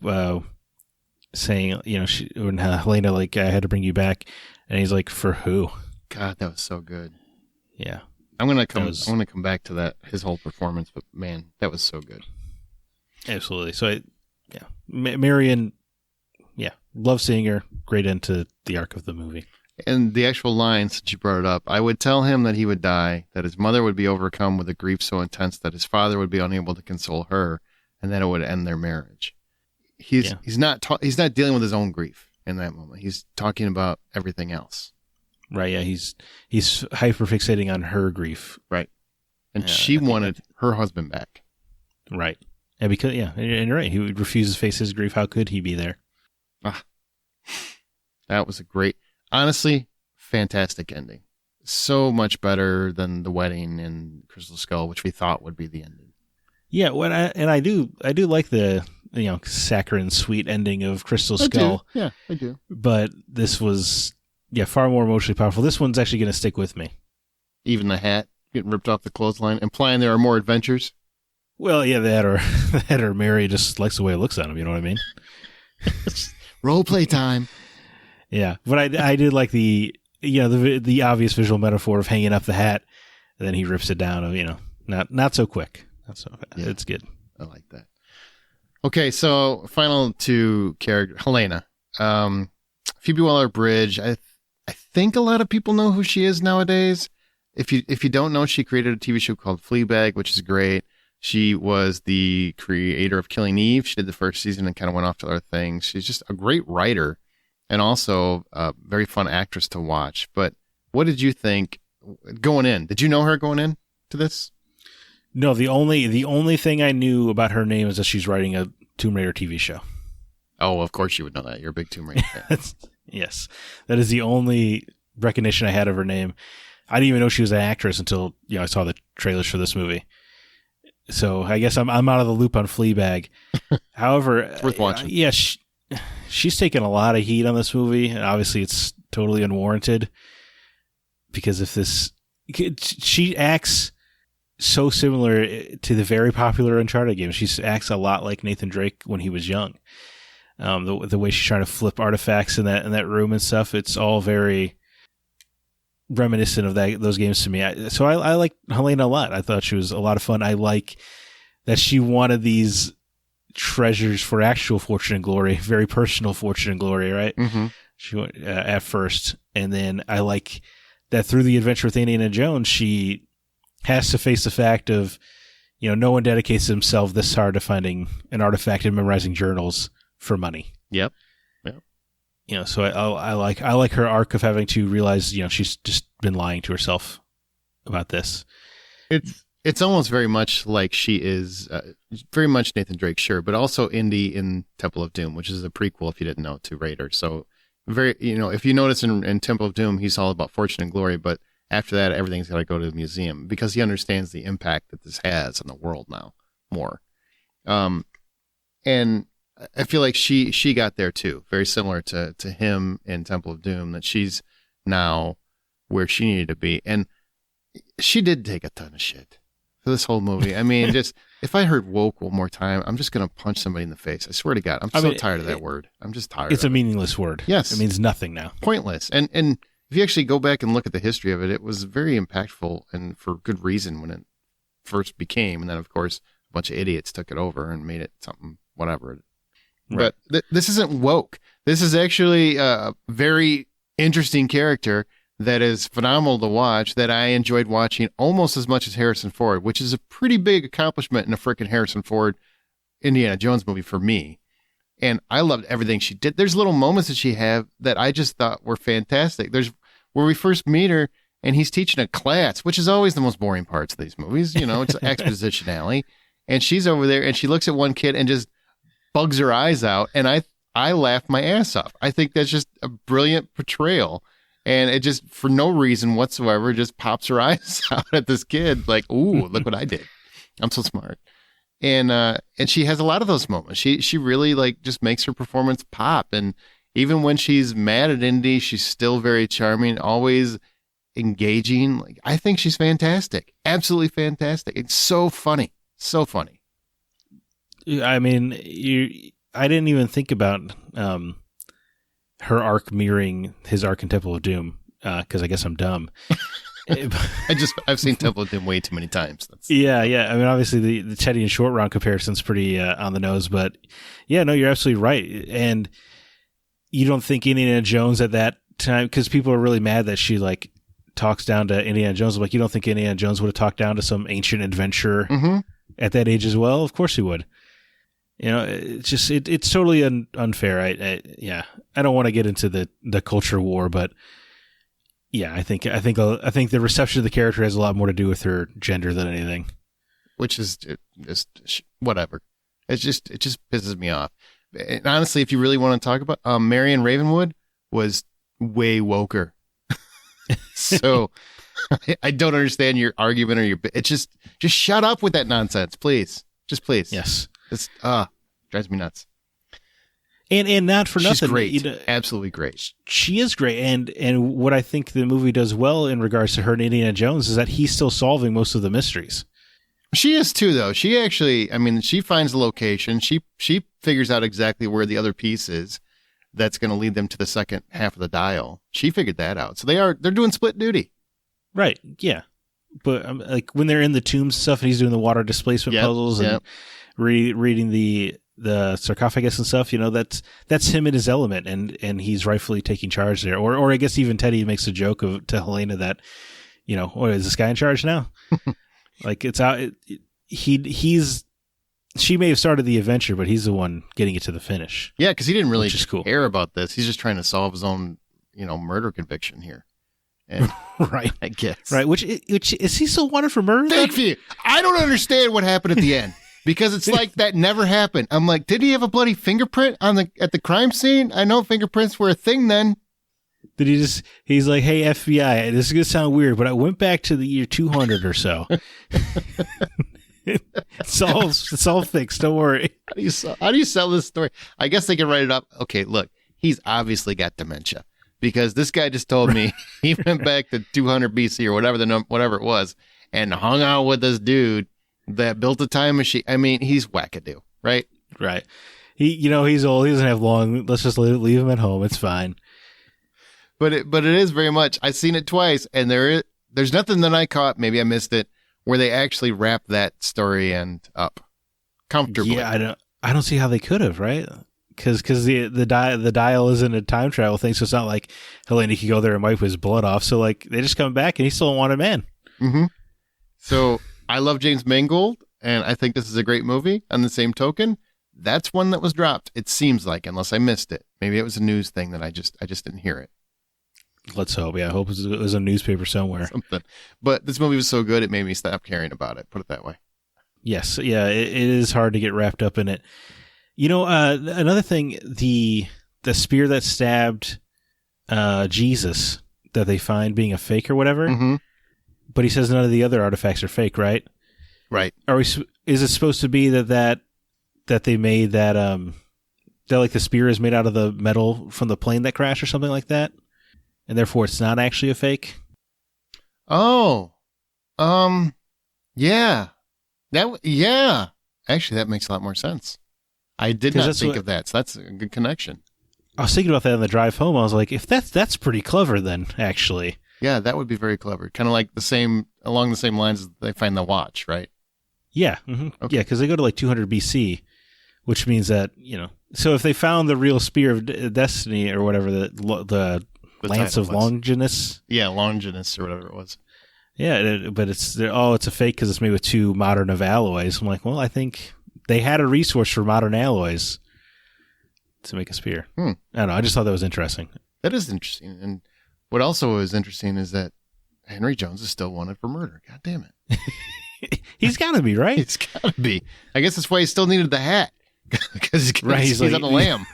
saying when Helena I had to bring you back. And he's like, for who? God, that was so good. Yeah. I'm gonna come back to that, his whole performance, but man, that was so good. Absolutely. So Marion, love seeing her. Great end to the arc of the movie. And the actual line, since you brought it up, I would tell him that he would die, that his mother would be overcome with a grief so intense that his father would be unable to console her, and that it would end their marriage. He's not dealing with his own grief in that moment. He's talking about everything else. Right, yeah. He's hyper fixating on her grief. Right. And she wanted her husband back. Right. And because and you're right, he would refuse to face his grief. How could he be there? That was a great, honestly, fantastic ending. So much better than the wedding in Crystal Skull, which we thought would be the ending. Yeah, I do like the saccharine sweet ending of Crystal Skull. Yeah, I do. But this was far more emotionally powerful. This one's actually going to stick with me. Even the hat getting ripped off the clothesline, implying there are more adventures. Well, yeah, that or Mary just likes the way it looks on him. You know what I mean? Role play time. Yeah, but I did like the obvious visual metaphor of hanging up the hat, and then he rips it down. Not so quick. Not so fast. Yeah, it's good. I like that. Okay, so final two character Helena, Phoebe Waller-Bridge. I think a lot of people know who she is nowadays. If you don't know, she created a TV show called Fleabag, which is great. She was the creator of Killing Eve. She did the first season and kind of went off to other things. She's just a great writer and also a very fun actress to watch. But what did you think going in? Did you know her going in to this? No, the only thing I knew about her name is that she's writing a Tomb Raider TV show. Oh, of course you would know that. You're a big Tomb Raider fan. Yes. That is the only recognition I had of her name. I didn't even know she was an actress until I saw the trailers for this movie. So I guess I'm out of the loop on Fleabag. However, it's worth watching. She's taken a lot of heat on this movie, and obviously it's totally unwarranted because she acts so similar to the very popular Uncharted game. She acts a lot like Nathan Drake when he was young. The way she's trying to flip artifacts in that room and stuff, it's all very reminiscent of those games to me. So I like Helena a lot. I thought she was a lot of fun. I like that she wanted these treasures for actual fortune and glory, very personal fortune and glory, right? Mm-hmm. She went at first, and then I like that through the adventure with Indiana Jones, she has to face the fact of, no one dedicates himself this hard to finding an artifact and memorizing journals for money. Yep. So I like her arc of having to realize, she's just been lying to herself about this. It's almost very much like she is very much Nathan Drake, sure, but also Indy in Temple of Doom, which is a prequel, if you didn't know, to Raider. So very, if you notice in Temple of Doom, he's all about fortune and glory, but after that, everything's got to go to the museum because he understands the impact that this has on the world now more. And I feel like she got there too, very similar to him in Temple of Doom, that she's now where she needed to be. And she did take a ton of shit for this whole movie. I mean, just if I heard woke one more time, I'm just going to punch somebody in the face. I swear to God, I'm so tired of that word. I'm just tired. It's a meaningless word. Yes. It means nothing now. Pointless. And if you actually go back and look at the history of it, it was very impactful and for good reason when it first became. And then, of course, a bunch of idiots took it over and made it something, whatever. Right. But this isn't woke. This is actually a very interesting character that is phenomenal to watch, that I enjoyed watching almost as much as Harrison Ford, which is a pretty big accomplishment in a freaking Harrison Ford Indiana Jones movie for me. And I loved everything she did. There's little moments that she had that I just thought were fantastic. There's where we first meet her and he's teaching a class, which is always the most boring parts of these movies. It's exposition alley. And she's over there and she looks at one kid and just bugs her eyes out, and I laughed my ass off. I think that's just a brilliant portrayal, and it just, for no reason whatsoever, just pops her eyes out at this kid, like, ooh, look what I did. I'm so smart. And she has a lot of those moments. She really, like, just makes her performance pop, and even when she's mad at Indy, she's still very charming, always engaging. Like, I think she's fantastic. Absolutely fantastic. It's so funny. So funny. I mean, I didn't even think about her arc mirroring his arc in Temple of Doom because I guess I'm dumb. I've seen Temple of Doom way too many times. Yeah. I mean, obviously the Teddy and Short Round comparison's pretty on the nose, but yeah, no, you're absolutely right. And you don't think Indiana Jones at that time, because people are really mad that she like talks down to Indiana Jones. Like, you don't think Indiana Jones would have talked down to some ancient adventurer at that age as well? Of course he would. It's just it's totally unfair. I don't want to get into the culture war, but yeah, I think the reception of the character has a lot more to do with her gender than anything. Which is just whatever. It just pisses me off. And honestly, if you really want to talk about Marion Ravenwood was way woker. So I don't understand your argument or it's just shut up with that nonsense, please. Just please. Yes. It's drives me nuts. And not for nothing. She's great. Absolutely great. She is great. And what I think the movie does well in regards to her and Indiana Jones is that he's still solving most of the mysteries. She is too, though. She actually, I mean, she finds the location. She figures out exactly where the other piece is that's going to lead them to the second half of the dial. She figured that out. So they're doing split duty. Right. Yeah. But like when they're in the tombs and stuff and he's doing the water displacement puzzles and reading the the sarcophagus and stuff, that's him in his element, and he's rightfully taking charge there. Or I guess even Teddy makes a joke to Helena that, what is this guy in charge now? Like it's out. She may have started the adventure, but he's the one getting it to the finish. Yeah, because he didn't really cool. care about this. He's just trying to solve his own, murder conviction here. And right, I guess. Right, which is he still wanted for murder? Thank you. I don't understand what happened at the end because it's like that never happened. I'm like, did he have a bloody fingerprint at the crime scene? I know fingerprints were a thing then. Did he's like, hey, FBI, this is going to sound weird, but I went back to the year 200 or so. It's all fixed. Don't worry. How do you sell this story? I guess they can write it up. Okay, look, he's obviously got dementia because this guy just told me he went back to 200 BC or whatever it was and hung out with this dude that built a time machine. I mean, he's wackadoo, right? Right. He's old. He doesn't have long. Let's just leave him at home. It's fine. But it is very much. I've seen it twice, and there's nothing that I caught. Maybe I missed it. Where they actually wrap that story end up comfortably. Yeah, I don't see how they could have, right? Because the dial isn't a time travel thing, so it's not like Helena could go there and wipe his blood off. So like they just come back and he's still a wanted man. Mm-hmm. So I love James Mangold, and I think this is a great movie. On the same token, that's one that was dropped. It seems like, unless I missed it, maybe it was a news thing that I just didn't hear it. Let's hope. Yeah, I hope it was a newspaper somewhere. Something. But this movie was so good, it made me stop caring about it. Put it that way. Yes. Yeah, it is hard to get wrapped up in it. Another thing, the spear that stabbed Jesus that they find being a fake or whatever, mm-hmm. but he says none of the other artifacts are fake, right? Right. Is it supposed to be that they made that like the spear is made out of the metal from the plane that crashed or something like that? And therefore, it's not actually a fake. Oh, yeah, yeah. Actually, that makes a lot more sense. I did not think of that, so that's a good connection. I was thinking about that on the drive home. I was like, if that's pretty clever, then actually, yeah, that would be very clever. Kind of like along the same lines as they find the watch, right? Yeah, mm-hmm. Okay. Yeah, because they go to like 200 BC, which means that So if they found the real spear of destiny or whatever the Lance of Longinus. Yeah, Longinus or whatever it was. Yeah, but it's a fake because it's made with two modern of alloys. I'm like, well, I think they had a resource for modern alloys to make a spear. I don't know. I just thought that was interesting. That is interesting. And what also is interesting is that Henry Jones is still wanted for murder. God damn it. He's got to be, right? He's got to be. I guess that's why he still needed the hat. Because he's like, on the lam.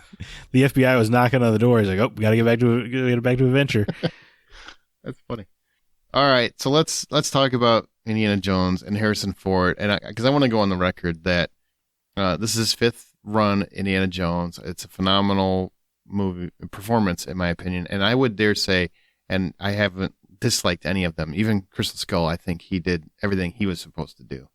The FBI was knocking on the door. He's like, "Oh, we got to get back to adventure." That's funny. All right, so let's talk about Indiana Jones and Harrison Ford, and because I want to go on the record that this is his fifth run, Indiana Jones. It's a phenomenal movie performance, in my opinion, and I would dare say, and I haven't disliked any of them. Even Crystal Skull, I think he did everything he was supposed to do.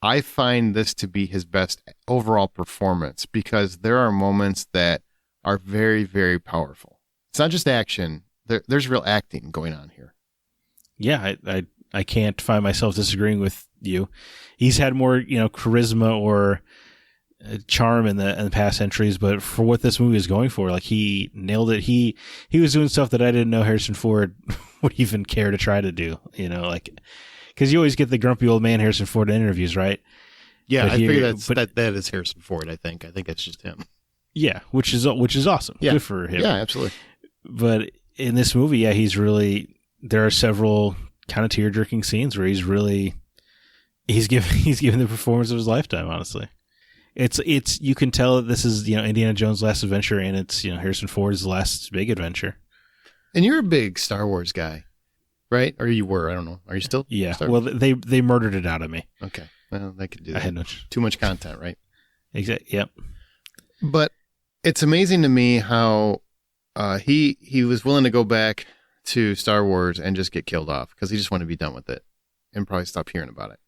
I find this to be his best overall performance because there are moments that are very, very powerful. It's not just action. There's real acting going on here. Yeah, I can't find myself disagreeing with you. He's had more, charisma or charm in the past entries, but for what this movie is going for, like he nailed it. He was doing stuff that I didn't know Harrison Ford would even care to try to do, because you always get the grumpy old man Harrison Ford in interviews, right? Yeah, I figure that is Harrison Ford. I think it's just him. Yeah, which is awesome. Yeah. Good for him. Yeah, absolutely. But in this movie, yeah, there are several kind of tear-jerking scenes where he's giving the performance of his lifetime. Honestly, it's you can tell that this is Indiana Jones' last adventure, and it's Harrison Ford's last big adventure. And you're a big Star Wars guy. Right? Or you were, I don't know. Are you still? Yeah. Well, they murdered it out of me. Okay. Well, they could do that. I had too much content, right? Exactly. Yep. But it's amazing to me how he was willing to go back to Star Wars and just get killed off because he just wanted to be done with it and probably stop hearing about it.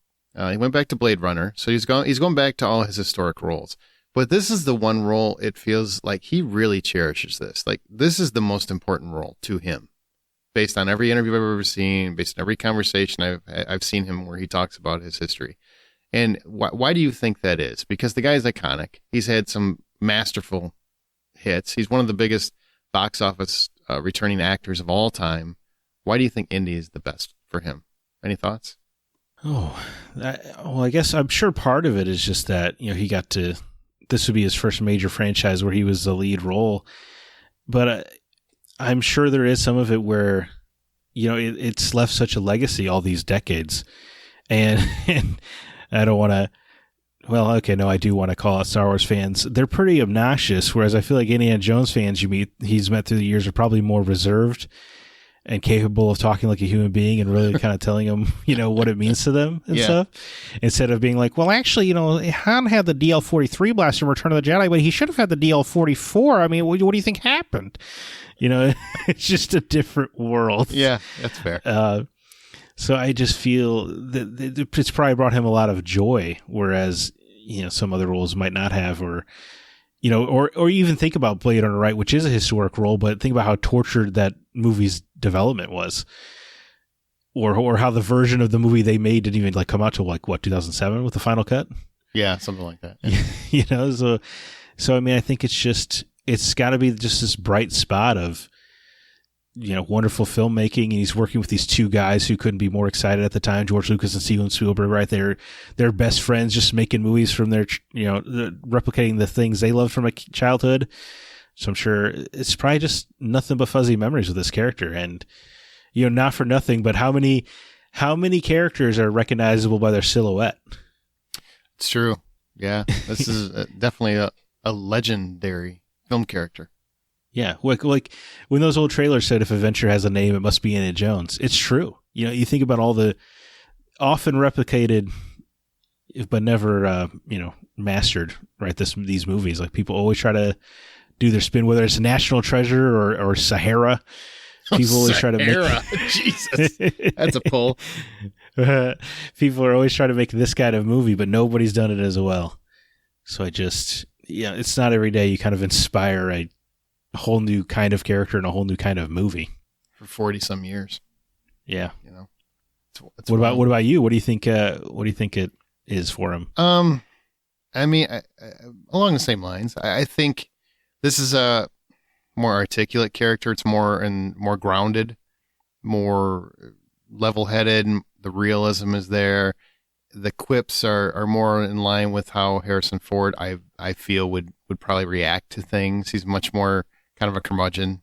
He went back to Blade Runner, so he's going back to all his historic roles. But this is the one role it feels like he really cherishes this. Like this is the most important role to him. Based on every interview I've ever seen, based on every conversation I've seen him where he talks about his history. And why do you think that is? Because the guy's iconic. He's had some masterful hits. He's one of the biggest box office returning actors of all time. Why do you think Indy is the best for him? Any thoughts? Well, I guess I'm sure part of it is just that, he got to, this would be his first major franchise where he was the lead role. But I'm sure there is some of it where, it's left such a legacy all these decades. And I don't want to, I do want to call out Star Wars fans. They're pretty obnoxious, whereas I feel like Indiana Jones fans he's met through the years are probably more reserved and capable of talking like a human being and really kind of telling them, what it means to them and stuff. Instead of being like, well, actually, Han had the DL-43 blaster in Return of the Jedi, but he should have had the DL-44. I mean, what do you think happened? It's just a different world. Yeah, that's fair. So I just feel that it's probably brought him a lot of joy, whereas, some other roles might not have, or even think about Blade Runner, right, which is a historic role, but think about how tortured that movie's development was, or how the version of the movie they made didn't even come out till 2007 with the final cut. Yeah, something like that. Yeah. So I mean, I think it's got to be just this bright spot of, wonderful filmmaking, and he's working with these two guys who couldn't be more excited at the time, George Lucas and Steven Spielberg, right? They're best friends, just making movies from their, replicating the things they loved from a childhood. So I'm sure it's probably just nothing but fuzzy memories with this character. And, not for nothing, but how many characters are recognizable by their silhouette? It's true. Yeah. This is definitely a legendary film character. Yeah, like when those old trailers said if a venture has a name, it must be Indiana Jones. It's true. You think about all the often replicated, but never, mastered, right? These movies, like people always try to do their spin, whether it's National Treasure or Sahara. People always try to make Jesus, that's a pull. People are always trying to make this kind of movie, but nobody's done it as well. So it's not every day you kind of inspire a whole new kind of character and a whole new kind of movie for 40 some years. Yeah. It's what about you? What do you think it is for him? I mean, along the same lines, I think this is a more articulate character. It's more grounded, more level-headed. The realism is there. The quips are more in line with how Harrison Ford, I feel, would probably react to things. He's much more kind of a curmudgeon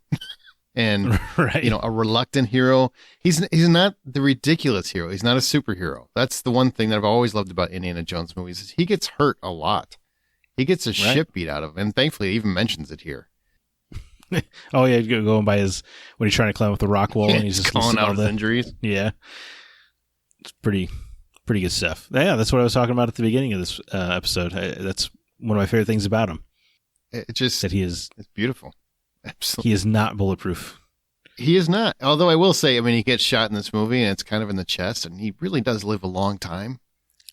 and, right. A reluctant hero. He's not the ridiculous hero. He's not a superhero. That's the one thing that I've always loved about Indiana Jones movies is he gets hurt a lot. He gets his shit beat out of him. And thankfully, he even mentions it here. Oh, yeah. Going by when he's trying to climb up the rock wall and he's just calling out his injuries. Yeah. It's pretty good stuff. Yeah, that's what I was talking about at the beginning of this episode. That's one of my favorite things about him. It's beautiful. Absolutely. He is not bulletproof. He is not. Although I will say, he gets shot in this movie and it's kind of in the chest, and he really does live a long time.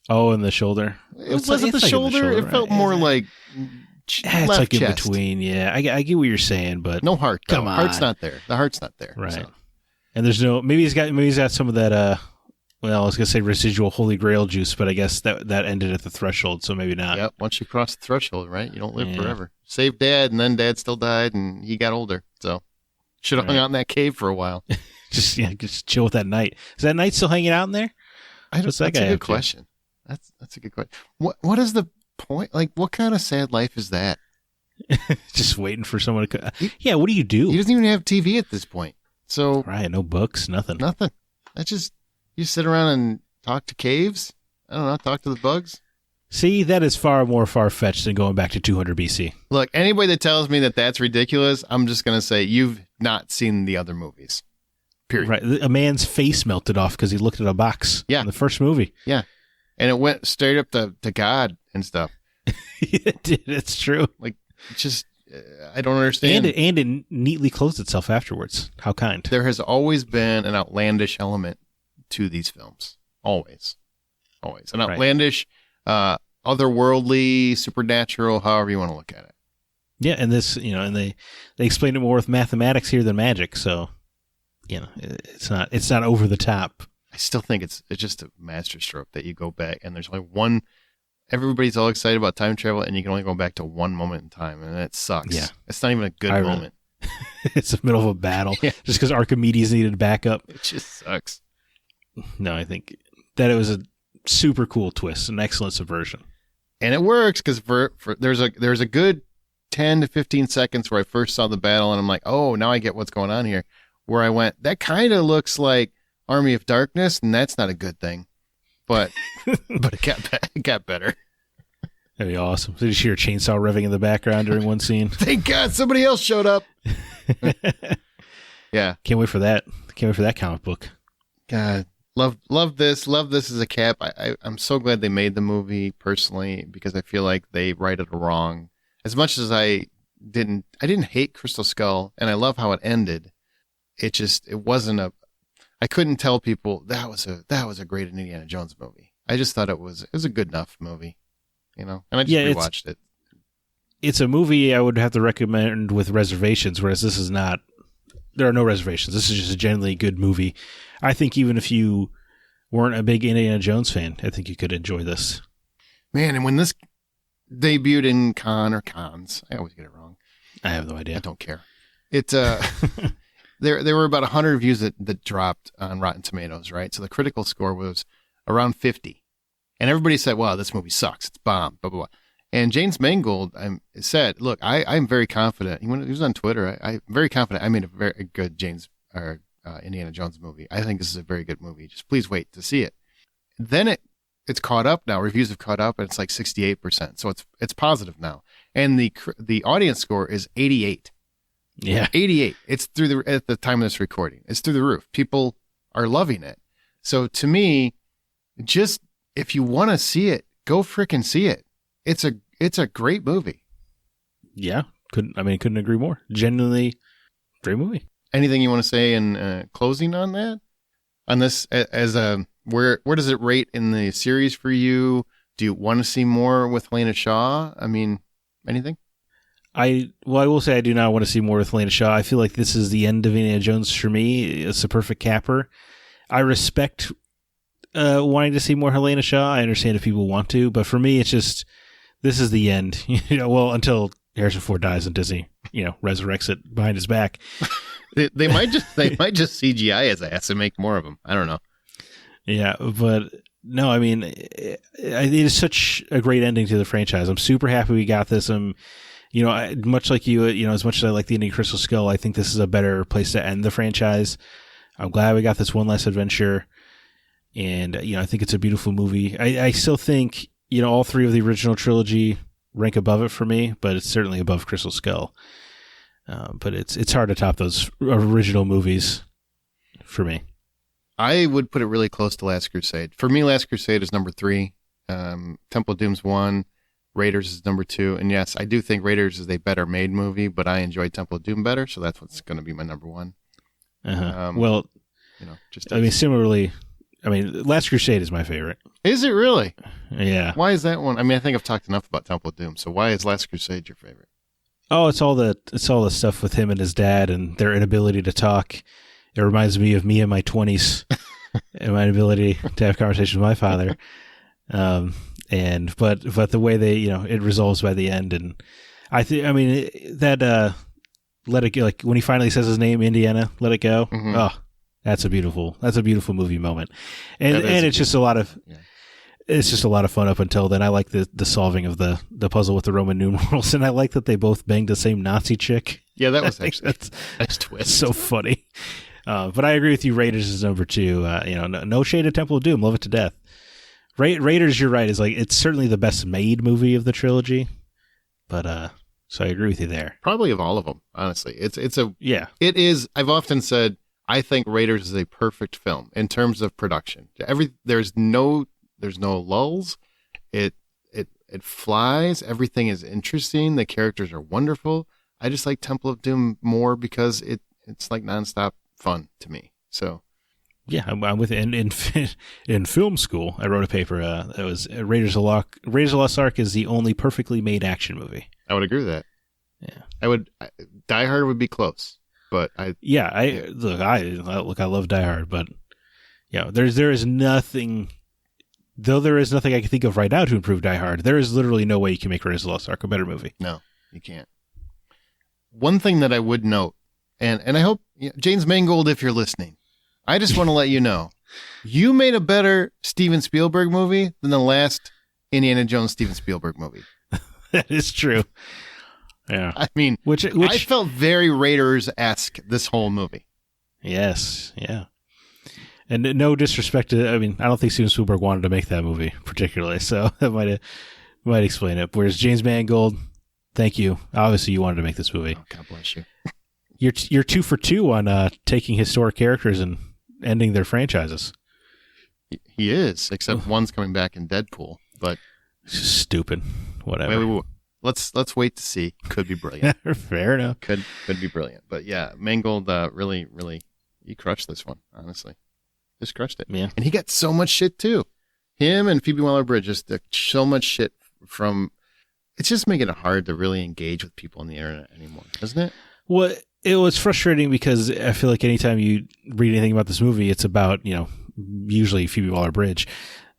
Oh, in the shoulder. It wasn't the shoulder. It felt more like it's left like chest. In between. Yeah, I get what you're saying, but no heart. Come on, heart's not there. The heart's not there. Right. So. And there's no. Maybe he's got some of that. Well, I was gonna say residual Holy Grail juice, but I guess that ended at the threshold, so maybe not. Yep. Once you cross the threshold, right, you don't live forever. Saved Dad, and then Dad still died, and he got older. So should have hung out in that cave for a while. just chill with that knight. Is that knight still hanging out in there? That's a good question. That's a good question. What is the point? Like, what kind of sad life is that? Just waiting for someone to. Yeah. What do you do? He doesn't even have TV at this point. So right, no books, nothing. That's just. You sit around and talk to caves? I don't know, talk to the bugs? See, that is far more far-fetched than going back to 200 BC. Look, anybody that tells me that that's ridiculous, I'm just going to say, you've not seen the other movies. Period. Right. A man's face melted off because he looked at a box in the first movie. Yeah. And it went straight up to God and stuff. It did. It's true. Like, just, I don't understand. And it neatly closed itself afterwards. How kind. There has always been an outlandish element to these films. Always. An outlandish, otherworldly, supernatural, however you want to look at it. Yeah, and this, and they explain it more with mathematics here than magic, so, it's not over the top. I still think it's just a masterstroke that you go back and there's only one. Everybody's all excited about time travel, and you can only go back to one moment in time, and it sucks. Yeah. It's not even a good moment. It's the middle of a battle, just because Archimedes needed backup. It just sucks. No, I think that it was a super cool twist, an excellent subversion. And it works because there's a good 10 to 15 seconds where I first saw the battle, and I'm like, oh, now I get what's going on here. Where I went, that kind of looks like Army of Darkness, and that's not a good thing. But it got better. That'd be awesome. Did you hear a chainsaw revving in the background during one scene? Thank God somebody else showed up. Yeah. Can't wait for that. Can't wait for that comic book. God, love this. Love this as a cap. I'm so glad they made the movie personally, because I feel like they righted a wrong. As much as I didn't hate Crystal Skull, and I love how it ended. It wasn't I couldn't tell people that was a great Indiana Jones movie. I just thought it was a good enough movie, and I just rewatched it. It's a movie I would have to recommend with reservations, whereas this is not. There are no reservations. This is just a genuinely good movie. I think even if you weren't a big Indiana Jones fan, I think you could enjoy this. Man, and when this debuted in Cannes, I always get it wrong. I have no idea. I don't care. It There were about 100 reviews that dropped on Rotten Tomatoes, right? So the critical score was around 50. And everybody said, wow, this movie sucks. It's bomb, blah, blah, blah. And James Mangold said, look, I'm very confident. He was on Twitter. I'm very confident I made a very good Indiana Jones movie. I think this is a very good movie. Just please wait to see it. Then it's caught up now. Reviews have caught up, and it's like 68%. So it's positive now. And the audience score is 88. Yeah. 88. It's at the time of this recording. It's through the roof. People are loving it. So to me, just if you want to see it, go frickin' see it. It's a great movie. Yeah. Couldn't agree more. Genuinely great movie. Anything you want to say in closing on that? On this as where does it rate in the series for you? Do you want to see more with Helena Shaw? I mean, anything? I will say I do not want to see more with Helena Shaw. I feel like this is the end of Indiana Jones for me. It's a perfect capper. I respect wanting to see more Helena Shaw. I understand if people want to, but for me, it's just this is the end. Well, until Harrison Ford dies and Disney, resurrects it behind his back. they might just CGI his ass and make more of them. I don't know. Yeah, but no, I mean, it is such a great ending to the franchise. I'm super happy we got this. Much like you, as much as I like the Indy Crystal Skull, I think this is a better place to end the franchise. I'm glad we got this one last adventure. And, I think it's a beautiful movie. I still think, all three of the original trilogy rank above it for me, but it's certainly above Crystal Skull. But it's hard to top those original movies for me. I would put it really close to Last Crusade. For me, Last Crusade is number 3. Temple of Doom's 1. Raiders is number 2. And yes, I do think Raiders is a better made movie, but I enjoy Temple of Doom better, so that's what's going to be my number 1. Well, similarly, Last Crusade is my favorite. Is it really? Yeah. Why is that one? I think I've talked enough about Temple of Doom, so why is Last Crusade your favorite? Oh, it's all the stuff with him and his dad and their inability to talk. It reminds me of me in my 20s and my inability to have conversations with my father. But the way they, it resolves by the end. And let it go, like when he finally says his name, Indiana, let it go. Mm-hmm. Oh, that's a beautiful movie moment. And it's just it's just a lot of fun up until then. I like the solving of the puzzle with the Roman numerals. And I like that they both banged the same Nazi chick. Yeah, that was actually that's twist. So funny. But I agree with you. Raiders is number 2. No shade of Temple of Doom. Love it to death. Raiders, you're right, is it's certainly the best made movie of the trilogy. But so I agree with you there. Probably of all of them, honestly. It is. I've often said I think Raiders is a perfect film in terms of production. There's no lulls. It flies. Everything is interesting. The characters are wonderful. I just like Temple of Doom more because it's like nonstop fun to me. So. Yeah, I'm with it. In film school, I wrote a paper that was Raiders of the Lost Ark is the only perfectly made action movie. I would agree with that. Yeah, Die Hard would be close, but I love Die Hard, but there is nothing. Though there is nothing I can think of right now to improve Die Hard, there is literally no way you can make Raiders of the Lost Ark a better movie. No, you can't. One thing that I would note, and I hope, James Mangold, if you're listening, I just want to let you know, you made a better Steven Spielberg movie than the last Indiana Jones Steven Spielberg movie. That is true. Yeah. I mean, which I felt very Raiders-esque this whole movie. Yes, yeah. And no disrespect to, I mean, I don't think Steven Spielberg wanted to make that movie particularly, so that might explain it. Whereas James Mangold, thank you. Obviously, you wanted to make this movie. Oh, God bless you. You're 2 for 2 on taking historic characters and ending their franchises. He is, except one's coming back in Deadpool. But it's just stupid. Whatever. Wait. Let's wait to see. Could be brilliant. Fair enough. Could be brilliant. But yeah, Mangold really, he crushed this one. Honestly, just crushed it. Yeah. And he got so much shit too. Him and Phoebe Waller-Bridge just so much shit from. It's just making it hard to really engage with people on the internet anymore, isn't it? Well, it was frustrating because I feel like anytime you read anything about this movie, it's about, usually Phoebe Waller-Bridge.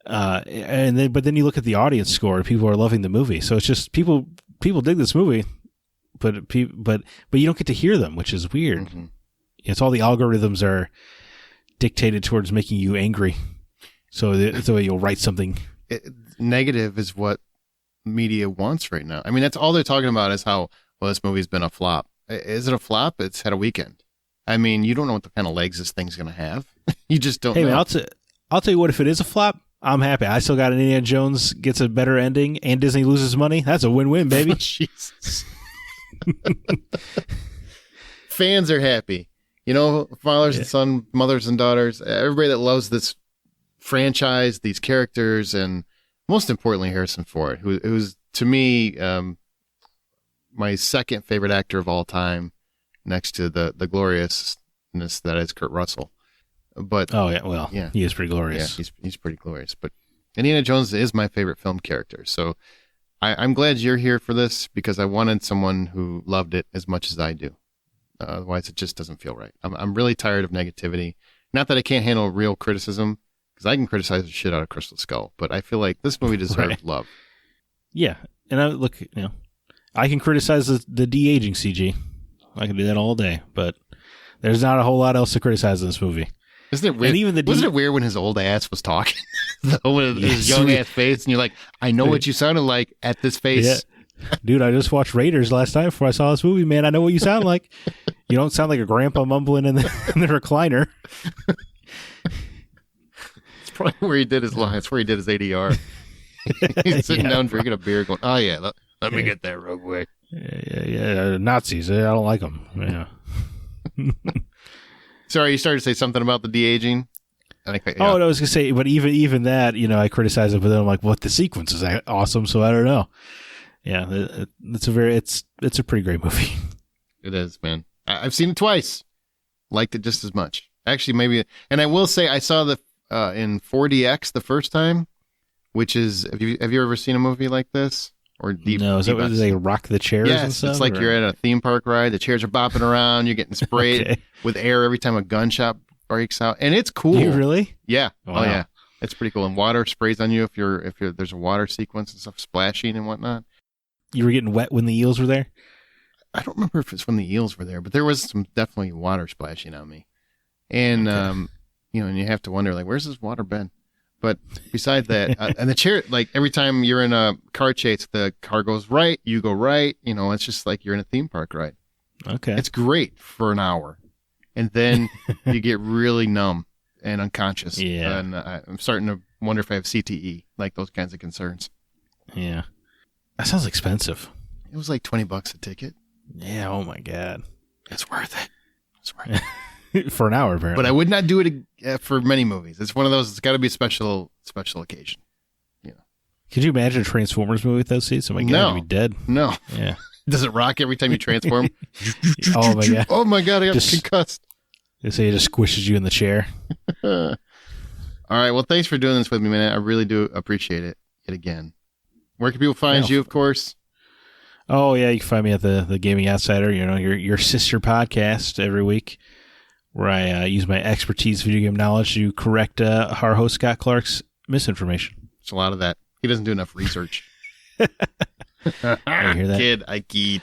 But then you look at the audience score and people are loving the movie. So it's just people dig this movie, but you don't get to hear them, which is weird. Mm-hmm. It's all the algorithms are dictated towards making you angry. So you'll write something. Negative is what media wants right now. I mean, that's all they're talking about is how, well, this movie's been a flop. Is it a flop? It's had a weekend. I mean, you don't know what the kind of legs this thing's going to have. You just don't know. Hey, man, I'll tell you what, if it is a flop, I'm happy. I still got an Indiana Jones gets a better ending and Disney loses money. That's a win-win, baby. Jesus. Fans are happy. Fathers and sons, mothers and daughters, everybody that loves this franchise, these characters, and most importantly, Harrison Ford, who's, to me, my second favorite actor of all time, next to the gloriousness that is Kurt Russell. But he is pretty glorious. Yeah, he's pretty glorious. But Indiana Jones is my favorite film character. So I'm glad you're here for this because I wanted someone who loved it as much as I do. Otherwise, it just doesn't feel right. I'm really tired of negativity. Not that I can't handle real criticism, because I can criticize the shit out of Crystal Skull, but I feel like this movie deserved love. Yeah, and I can criticize the de-aging CG. I can do that all day, but there's not a whole lot else to criticize in this movie. Isn't it weird? And even wasn't it weird when his old ass was talking? With his young ass face, and you're like, I know what you sounded like at this face. Yeah. Dude, I just watched Raiders last night before I saw this movie, man. I know what you sound like. You don't sound like a grandpa mumbling in the recliner. It's probably where he did his line. It's where he did his ADR. He's sitting down drinking a beer going, oh, yeah, let me get that real quick. Yeah. Nazis. I don't like them. Yeah. Sorry, you started to say something about the de-aging? I was going to say, but even that, I criticize it, but then I'm like, the sequence is awesome, so I don't know. Yeah, it's a pretty great movie. It is, man. I've seen it twice. Liked it just as much. Actually, maybe. And I will say I saw the in 4DX the first time, which is have you ever seen a movie like this or deep? No, is that where they rock the chairs? Yes, and stuff, it's like you're at a theme park ride. The chairs are bopping around. You're getting sprayed with air every time a gunshot breaks out, and it's cool. You really? Yeah. Wow. Oh yeah, it's pretty cool. And water sprays on you if there's a water sequence and stuff splashing and whatnot. You were getting wet when the eels were there? I don't remember if it's when the eels were there, but there was some definitely water splashing on me. And, and you have to wonder, like, where's this water been? But besides that, and the chair, like, every time you're in a car chase, the car goes right, you go right. It's just like you're in a theme park ride. Okay. It's great for an hour. And then you get really numb and unconscious. Yeah. And I'm starting to wonder if I have CTE, like those kinds of concerns. Yeah. That sounds expensive. It was like $20 a ticket. Yeah, oh my God. It's worth it. It's worth it. For an hour, apparently. But I would not do it for many movies. It's one of those, it's got to be a special occasion. Could you imagine a Transformers movie with those seats? Oh my God, you'd be dead. No. Yeah. Does it rock every time you transform? Oh my God. Oh my God, I got concussed. They say it just squishes you in the chair. All right, well, thanks for doing this with me, man. I really do appreciate it yet again. Where can people find you, of course? Oh, yeah, you can find me at the Gaming Outsider, your sister podcast every week. where I use my expertise video game knowledge to correct our host Scott Clark's misinformation. There's a lot of that. He doesn't do enough research. You hear that? Kid, I keyed.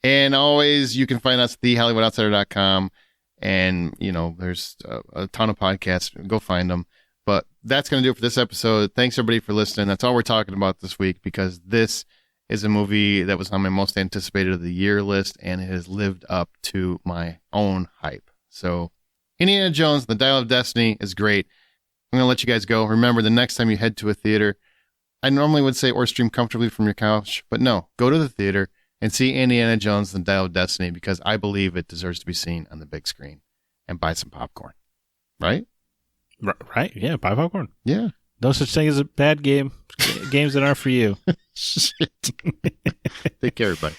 And always, you can find us at thehollywoodoutsiders.com. And, there's a ton of podcasts. Go find them. But that's going to do it for this episode. Thanks, everybody, for listening. That's all we're talking about this week, because this is a movie that was on my most anticipated of the year list, and it has lived up to my own hype. So, Indiana Jones, The Dial of Destiny is great. I'm going to let you guys go. Remember, the next time you head to a theater, I normally would say or stream comfortably from your couch, but no, go to the theater and see Indiana Jones, The Dial of Destiny, because I believe it deserves to be seen on the big screen, and buy some popcorn. Right? Right? Yeah, buy popcorn. Yeah. No such thing as a bad game. Games that aren't for you. Shit. Take care, everybody.